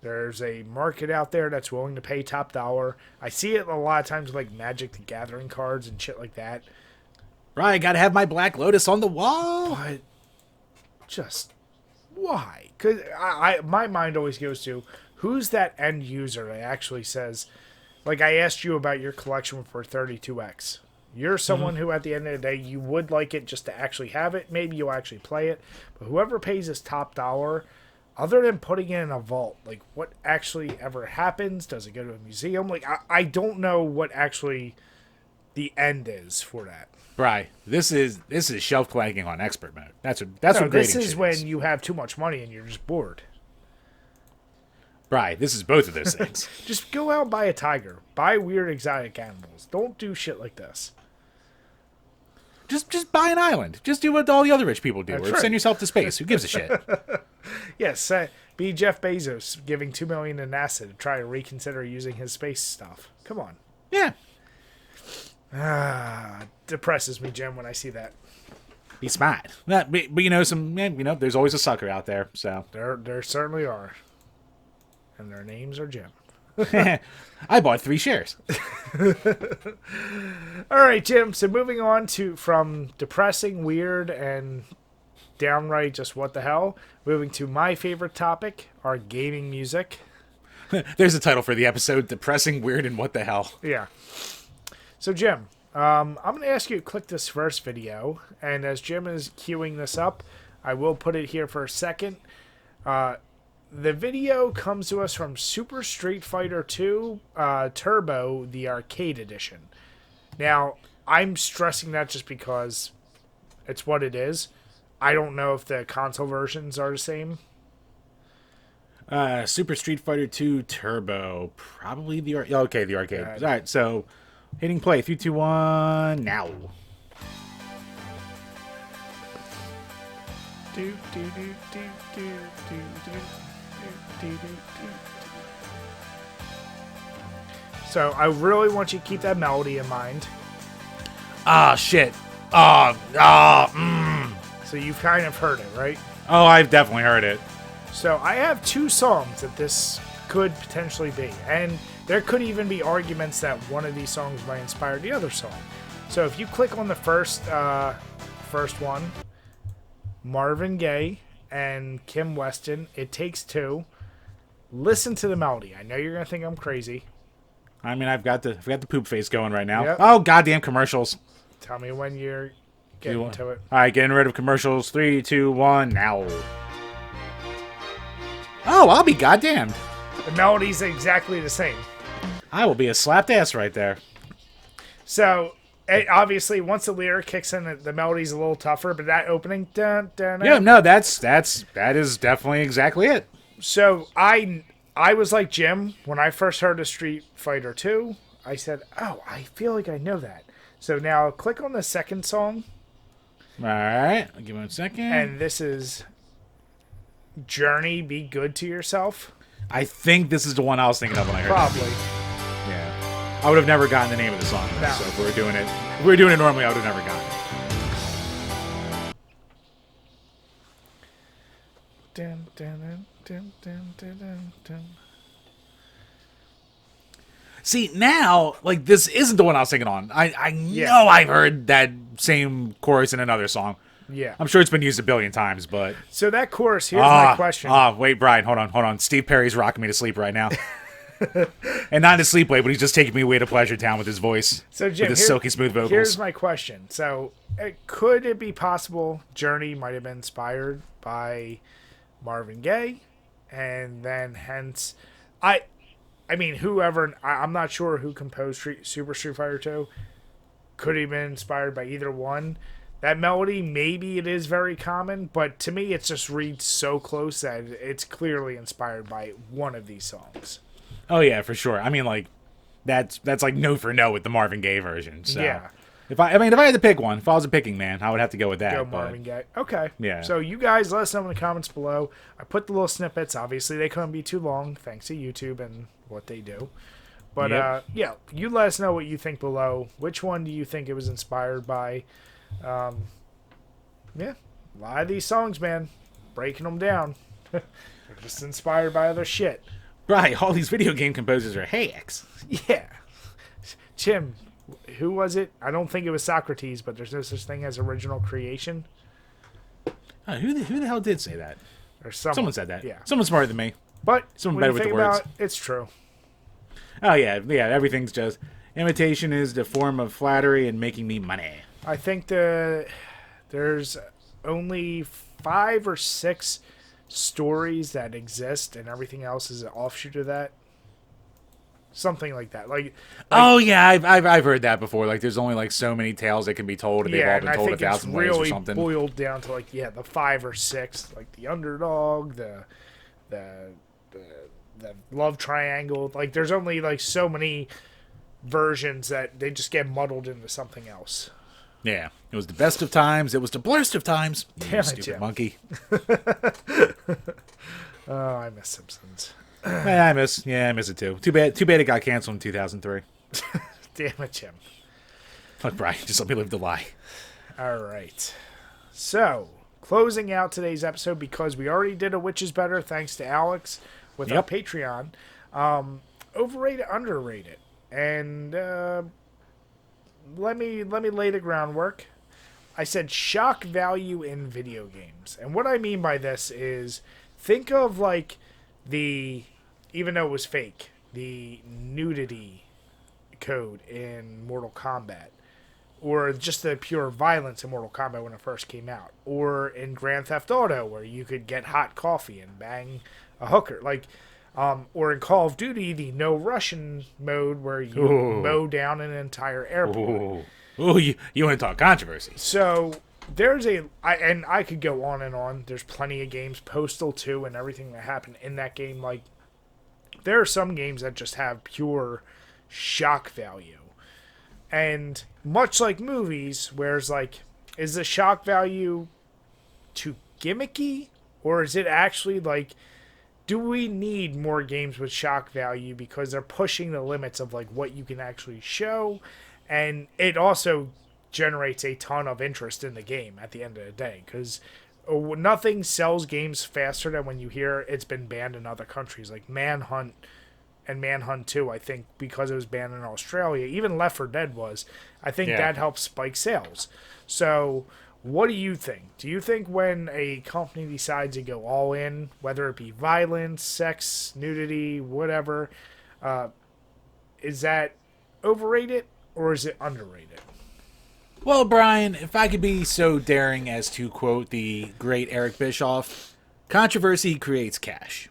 There's a market out there that's willing to pay top dollar. I see it a lot of times with like Magic the Gathering cards and shit like that. Right, gotta have my Black Lotus on the wall. But just why? Because my mind always goes to who's that end user that actually says, like I asked you about your collection for 32X. You're someone who, at the end of the day, you would like it just to actually have it. Maybe you'll actually play it. But whoever pays this top dollar, other than putting it in a vault, like what actually ever happens? Does it go to a museum? Like I don't know what actually the end is for that. Bri, this is shelf clanging on expert mode. That's what grading This is shit when you have too much money and you're just bored. Bri, this is both of those things. Just go out and buy a tiger. Buy weird exotic animals. Don't do shit like this. Just buy an island. Just do what all the other rich people do. That's Or right. send yourself to space. Who gives a shit? Yes, be Jeff Bezos giving $2 million to NASA to try to reconsider using his space stuff. Come on. Yeah. Depresses me, Jim, when I see that. Be smart. But there's always a sucker out there. So There certainly are. And their names are Jim. I bought 3 shares. All right, Jim. So moving on from depressing, weird, and downright just what the hell, moving to my favorite topic, our gaming music. There's a title for the episode: Depressing, Weird, and What the Hell. Yeah. So, Jim, I'm going to ask you to click this first video, and as Jim is queuing this up, I will put it here for a second. The video comes to us from Super Street Fighter 2 Turbo, the arcade edition. Now, I'm stressing that just because it's what it is. I don't know if the console versions are the same. Super Street Fighter 2 Turbo. Probably the arcade. All right, so hitting play. 3, 2, 1, now. So I really want you to keep that melody in mind. Ah, shit. So you've kind of heard it, right? Oh, I've definitely heard it. So I have 2 songs that this could potentially be. And there could even be arguments that one of these songs might inspire the other song. So if you click on the first one, Marvin Gaye and Kim Weston, It Takes Two. Listen to the melody. I know you're going to think I'm crazy. I mean, I've got the poop face going right now. Yep. Oh, goddamn commercials. Tell me when you're getting to it. All right, getting rid of commercials. 3, 2, 1, now. Oh, I'll be goddamned. The melody's exactly the same. I will be a slapped ass right there. So, obviously, once the lyric kicks in, the melody's a little tougher, but that opening... Dun, dun, dun, Yeah, no, that is definitely exactly it. So, I was like Jim, when I first heard of Street Fighter 2, I said, oh, I feel like I know that. So now click on the second song. All right, I'll give it a second. And this is Journey, Be Good to Yourself. I think this is the one I was thinking of when I heard Probably. it. Yeah. I would have never gotten the name of the song, though, No. so if we were doing it normally, I would have never gotten it. Dun, dun, dun, dun, dun, dun, dun, dun. See, now, like, this isn't the one I was thinking on. I know I've heard that same chorus in another song. Yeah. I'm sure it's been used a billion times, but... So that chorus, here's my question. Wait, Brian, hold on. Steve Perry's rocking me to sleep right now. And not to sleep way, but he's just taking me away to Pleasure Town with his voice. So, Jim, with his silky smooth vocals. Here's my question. So, could it be possible Journey might have been inspired by Marvin Gaye? And then, hence... I mean, whoever... I'm not sure who composed Super Street Fighter 2. Could have been inspired by either one. That melody, maybe it is very common, but to me, it just reads so close that it's clearly inspired by one of these songs. Oh, yeah, for sure. I mean, like, that's like no for no with the Marvin Gaye version. So. Yeah. If I had to pick one, if I was a picking man, I would have to go with that. Go Marvin Gaye. Okay. Yeah. So you guys let us know in the comments below. I put the little snippets. Obviously, they couldn't be too long, thanks to YouTube and what they do. But, Yep. yeah, you let us know what you think below. Which one do you think it was inspired by? Yeah, a lot of these songs, man, breaking them down. They're just inspired by other shit. Right, all these video game composers are hacks. Yeah. Jim, who was it? I don't think it was Socrates, but there's no such thing as original creation. Who the hell did say that? Or Someone said that. Yeah. Someone smarter than me. But Someone when better you with think the words. about it, it's true. Oh, yeah, everything's just... Imitation is the form of flattery and making me money. I think there's only 5 or 6 stories that exist, and everything else is an offshoot of that. something like that. Oh yeah, I've heard that before. Like there's only like so many tales that can be told, and they've all and been I told think 1,000 it's ways or really something. boiled down to like the 5 or 6, like the underdog, the love triangle. Like there's only like so many versions that they just get muddled into something else. Yeah, it was the best of times. It was the blurst of times. You Damn it, stupid Jim. monkey. Oh, I miss Simpsons. I miss it too. Too bad it got canceled in 2003. Damn it, Jim. Fuck Brian, just let me live the lie. All right. So, closing out today's episode, because we already did a Which is Better, thanks to Alex with our Patreon. Overrated, underrated. And let me lay the groundwork. I said shock value in video games. And what I mean by this is, think of like even though it was fake, the nudity code in Mortal Kombat, or just the pure violence in Mortal Kombat when it first came out, or in Grand Theft Auto where you could get hot coffee and bang a hooker, or in Call of Duty, the no Russian mode where you mow down an entire airport. Ooh, you want to talk controversy? So there's I could go on and on. There's plenty of games, Postal 2 and everything that happened in that game. Like, there are some games that just have pure shock value. And much like movies, whereas like, is the shock value too gimmicky? Or is it actually like, do we need more games with shock value because they're pushing the limits of like what you can actually show? And it also generates a ton of interest in the game at the end of the day, because nothing sells games faster than when you hear it's been banned in other countries, like Manhunt and Manhunt 2, I think, because it was banned in Australia. Even Left 4 Dead was. I think that helps spike sales. So what do you think? Do you think when a company decides to go all in, whether it be violence, sex, nudity, whatever, is that overrated or is it underrated? Well, Brian, if I could be so daring as to quote the great Eric Bischoff, controversy creates cash.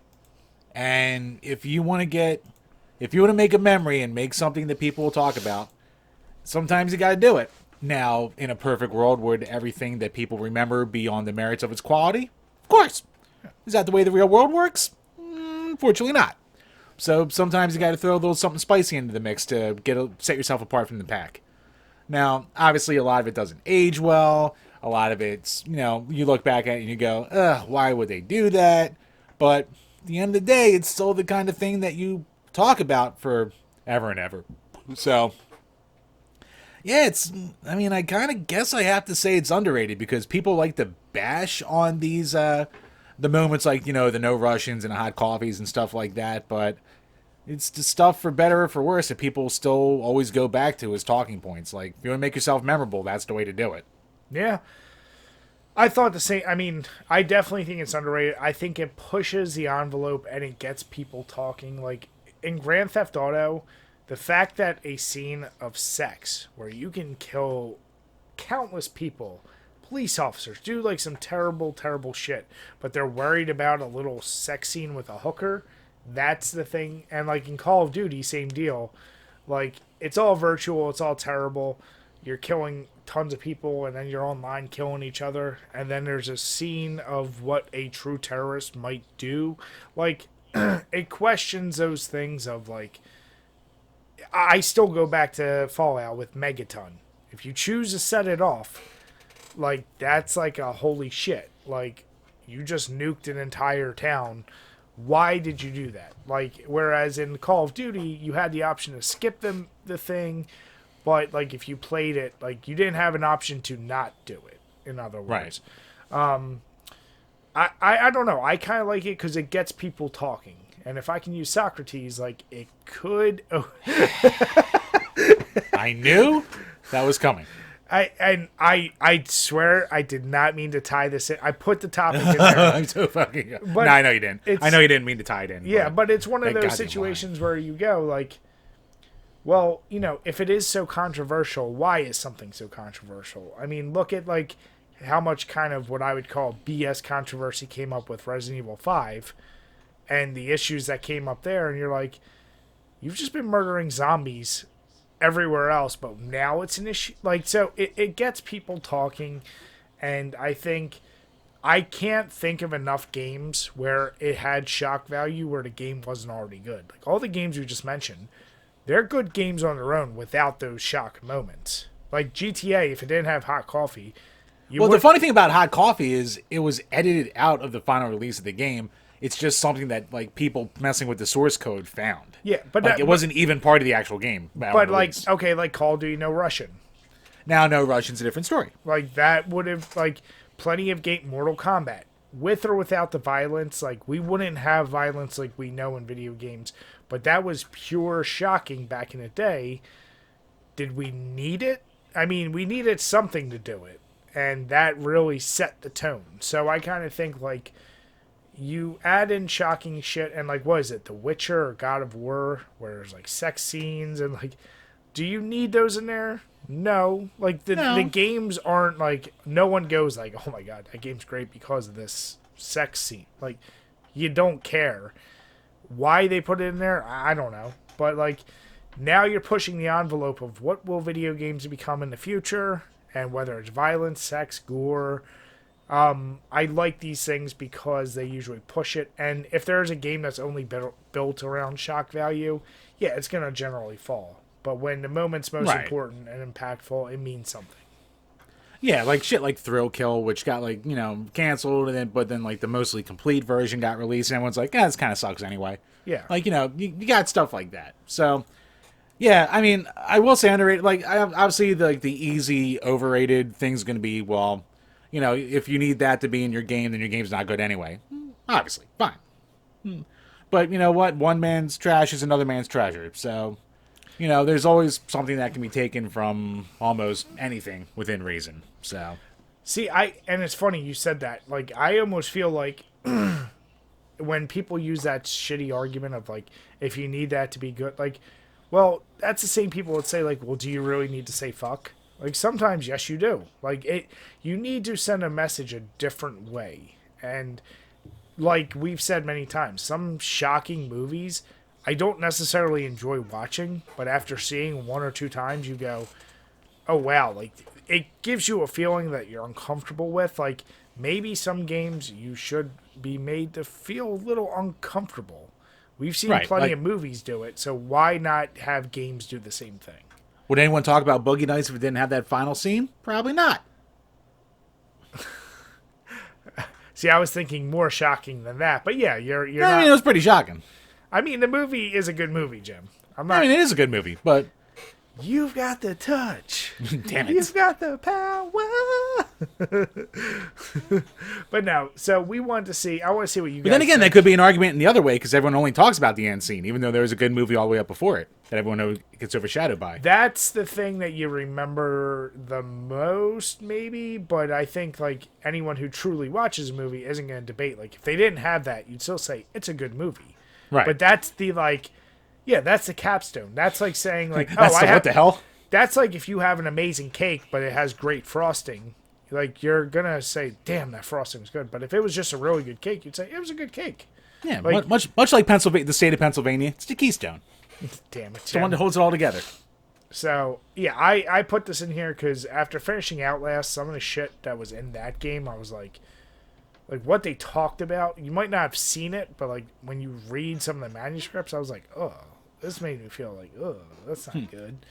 And if you want to make a memory and make something that people will talk about, sometimes you got to do it. Now, in a perfect world, would everything that people remember be on the merits of its quality? Of course. Is that the way the real world works? Unfortunately not. So sometimes you got to throw a little something spicy into the mix to set yourself apart from the pack. Now, obviously, a lot of it doesn't age well. A lot of it's, you look back at it and you go, ugh, why would they do that? But at the end of the day, it's still the kind of thing that you talk about for ever and ever. So, yeah, I kind of guess I have to say it's underrated because people like to bash on these, the moments like, the no Russians and hot coffees and stuff like that, but it's the stuff, for better or for worse, that people still always go back to as talking points. Like, if you want to make yourself memorable, that's the way to do it. Yeah. I thought the same. I mean, I definitely think it's underrated. I think it pushes the envelope and it gets people talking. Like, in Grand Theft Auto, the fact that a scene of sex where you can kill countless people, police officers, do like some terrible, terrible shit, but they're worried about a little sex scene with a hooker. That's the thing. And like in Call of Duty, same deal. Like, it's all virtual, it's all terrible. You're killing tons of people and then you're online killing each other, and then there's a scene of what a true terrorist might do. Like, it questions those things of like, I still go back to Fallout with Megaton. If you choose to set it off, like, that's like a holy shit. Like, you just nuked an entire town. Why did you do that? Like, whereas in Call of Duty, you had the option to skip the thing, but like if you played it, like, you didn't have an option to not do it. In other words, right. I don't know. I kind of like it because it gets people talking, and if I can use Socrates, like, it could. Oh. I knew that was coming. I swear I did not mean to tie this in. I put the topic in there. I'm so fucking. But no, I know you didn't. I know you didn't mean to tie it in. Yeah, but it's one of those situations where you go like, well, if it is so controversial, why is something so controversial? I mean, look at like how much kind of what I would call BS controversy came up with Resident Evil 5 and the issues that came up there, and you're like, you've just been murdering zombies everywhere else, but now it's an issue. Like, so it gets people talking, and I can't think of enough games where it had shock value where the game wasn't already good. Like, all the games you just mentioned, they're good games on their own without those shock moments. Like GTA, if it didn't have hot coffee, the funny thing about hot coffee is it was edited out of the final release of the game. It's just something that like people messing with the source code found. Yeah, but like, it wasn't even part of the actual game. But like, okay, like Call of Duty, no Russian. Now, no Russian's a different story. Like, that would have, like, plenty of Mortal Kombat, with or without the violence. Like, we wouldn't have violence like we know in video games, but that was pure shocking back in the day. Did we need it? I mean, we needed something to do it, and that really set the tone. So I kind of think, like, you add in shocking shit, and, like, what is it, The Witcher or God of War, where there's, like, sex scenes, and, like, do you need those in there? No. Like, the games aren't, like, no one goes, like, oh my god, that game's great because of this sex scene. Like, you don't care. Why they put it in there, I don't know. But, like, now you're pushing the envelope of what will video games become in the future, and whether it's violence, sex, gore. I like these things because they usually push it, and if there's a game that's only built around shock value, yeah, it's going to generally fall. But when the moment's most important and impactful, it means something. Yeah, like shit like Thrill Kill, which got, like, you know, canceled, but then like the mostly complete version got released, and everyone's like, this kind of sucks anyway. Yeah. Like, you know, you got stuff like that. So, yeah, I mean, I will say underrated. Like, obviously, the easy, overrated thing's going to be, well, you know, if you need that to be in your game, then your game's not good anyway. Obviously, fine. But you know what? One man's trash is another man's treasure. So, you know, there's always something that can be taken from almost anything within reason. So, see, and it's funny you said that. Like, I almost feel like when people use that shitty argument of, like, if you need that to be good, like, well, that's the same people that say, like, well, do you really need to say fuck? Like, sometimes, yes, you do. Like, you need to send a message a different way. And, like we've said many times, some shocking movies I don't necessarily enjoy watching, but after seeing one or two times, you go, oh, wow. Like, it gives you a feeling that you're uncomfortable with. Like, maybe some games you should be made to feel a little uncomfortable. We've seen plenty of movies do it, so why not have games do the same thing? Would anyone talk about Boogie Nights if it didn't have that final scene? Probably not. See, I was thinking more shocking than that, but yeah, you're not. I mean, it was pretty shocking. I mean, the movie is a good movie, Jim. I mean, it is a good movie, but you've got the touch. Damn it. You've got the power. But no, so we wanted to see. I want to see what you guys. But then again, that could be an argument in the other way because everyone only talks about the end scene, even though there was a good movie all the way up before it that everyone gets overshadowed by. That's the thing that you remember the most, maybe. But I think like anyone who truly watches a movie isn't going to debate. Like if they didn't have that, you'd still say it's a good movie. Right. But that's the like, yeah, that's the capstone. That's like saying like, what the hell? That's like if you have an amazing cake, but it has great frosting. Like, you're going to say, damn, that frosting's good. But if it was just a really good cake, you'd say, it was a good cake. Yeah, like, much like Pennsylvania, the state of Pennsylvania, it's the Keystone. Damn it, It's the one that holds it all together. So, yeah, I put this in here because after finishing Outlast, some of the shit that was in that game, I was like, what they talked about, you might not have seen it, but, like, when you read some of the manuscripts, I was like, oh, this made me feel like, oh, that's not good.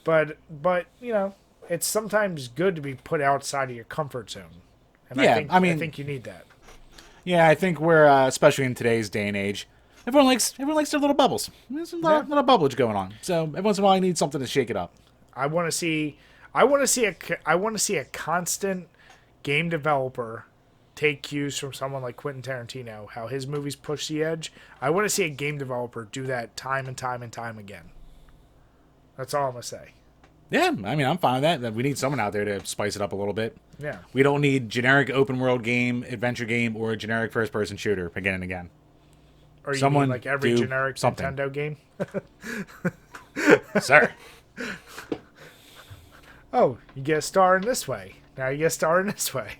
But, you know, it's sometimes good to be put outside of your comfort zone. And yeah, I think you need that. Yeah, I think we're, especially in today's day and age, everyone likes their little bubbles. There's a lot of bubblage going on. So every once in a while, I need something to shake it up. I want to see a constant game developer take cues from someone like Quentin Tarantino, how his movies push the edge. I want to see a game developer do that time and time and time again. That's all I'm going to say. Yeah, I mean, I'm fine with that. We need someone out there to spice it up a little bit. Yeah. We don't need generic open world game, adventure game, or a generic first person shooter again and again. Or you mean like every generic something. Nintendo game? Sir. Oh, you get a star in this way. Now you get a star in this way.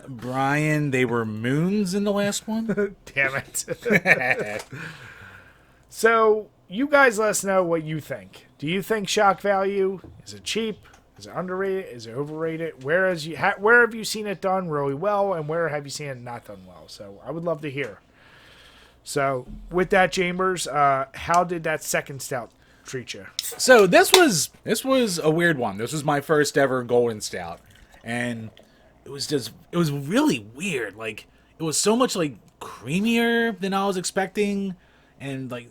Brian, they were moons in the last one? Damn it. So you guys let us know what you think. Do you think shock value? Is it cheap? Is it underrated? Is it overrated? Where have you seen it done really well, and where have you seen it not done well? So I would love to hear. So with that, Chambers, how did that second stout treat you? So this was a weird one. This was my first ever golden stout, and it was really weird. Like, it was so much like creamier than I was expecting, and I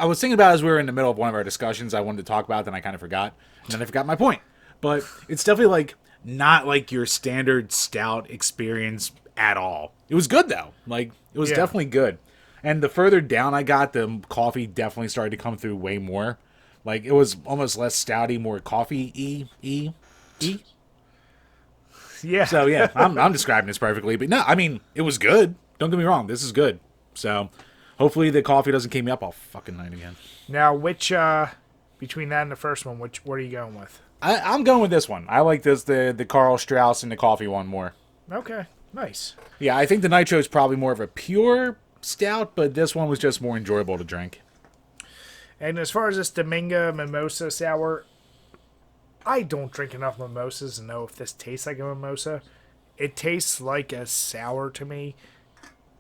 was thinking about it as we were in the middle of one of our discussions I wanted to talk about, then I kind of forgot, and then I forgot my point. But it's definitely like not like your standard stout experience at all. It was good though. Like, it was definitely good. And the further down I got, the coffee definitely started to come through way more. Like, it was almost less stouty, more coffee-y. Yeah. So, yeah, I'm describing this perfectly. But, no, I mean, it was good. Don't get me wrong. This is good. So, hopefully the coffee doesn't keep me up all fucking night again. Now, which, between that and the first one, what are you going with? I'm going with this one. I like the Carl Strauss and the coffee one more. Okay, nice. Yeah, I think the Nitro is probably more of a pure stout, but this one was just more enjoyable to drink. And as far as this Dominga Mimosa Sour, I don't drink enough mimosas to know if this tastes like a mimosa. It tastes like a sour to me.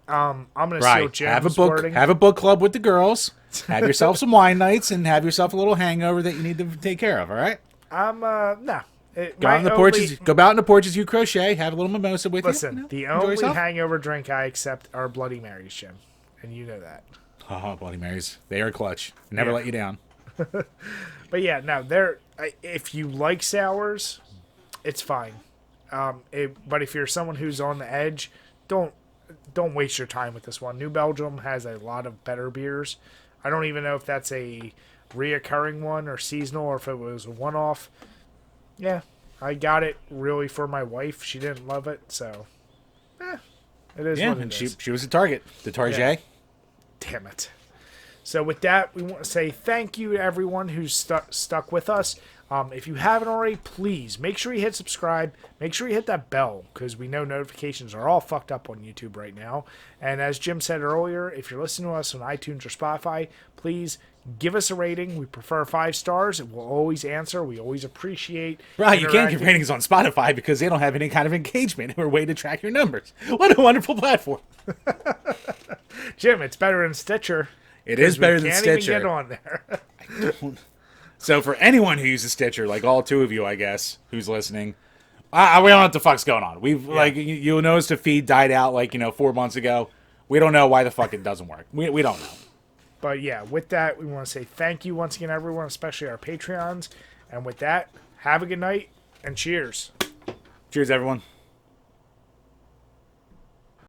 I'm gonna steal Jim's wording. Have a book club with the girls. Have yourself some wine nights, and have yourself a little hangover that you need to take care of. All right. No. Go out on the porches. Go out on the porches. You crochet. Have a little mimosa with you. Listen, the only hangover drink I accept are Bloody Marys, Jim, and you know that. Oh, Bloody Marys. They are clutch. Never let you down. But yeah, no, if you like sours, it's fine. But if you're someone who's on the edge, don't waste your time with this one. New Belgium has a lot of better beers. I don't even know if that's a reoccurring one or seasonal, or if it was a one-off. Yeah, I got it really for my wife. She didn't love it, so it is what it is. She was the target. The target. Yeah. Damn it. So with that, we want to say thank you to everyone who's stuck with us. If you haven't already, please make sure you hit subscribe. Make sure you hit that bell, because we know notifications are all fucked up on YouTube right now. And as Jim said earlier, if you're listening to us on iTunes or Spotify, please give us a rating. We prefer 5 stars. It will always answer. We always appreciate. Right, you can't give ratings on Spotify because they don't have any kind of engagement or way to track your numbers. What a wonderful platform. Jim, it's better than Stitcher. It is better than Stitcher. Can't even get on there. I don't. So for anyone who uses Stitcher, like all 2 of you, I guess, who's listening, we don't know what the fuck's going on. Like, you'll notice the feed died out 4 months ago. We don't know why the fuck it doesn't work. We don't know. But yeah, with that, we want to say thank you once again, everyone, especially our Patreons. And with that, have a good night and cheers. Cheers, everyone.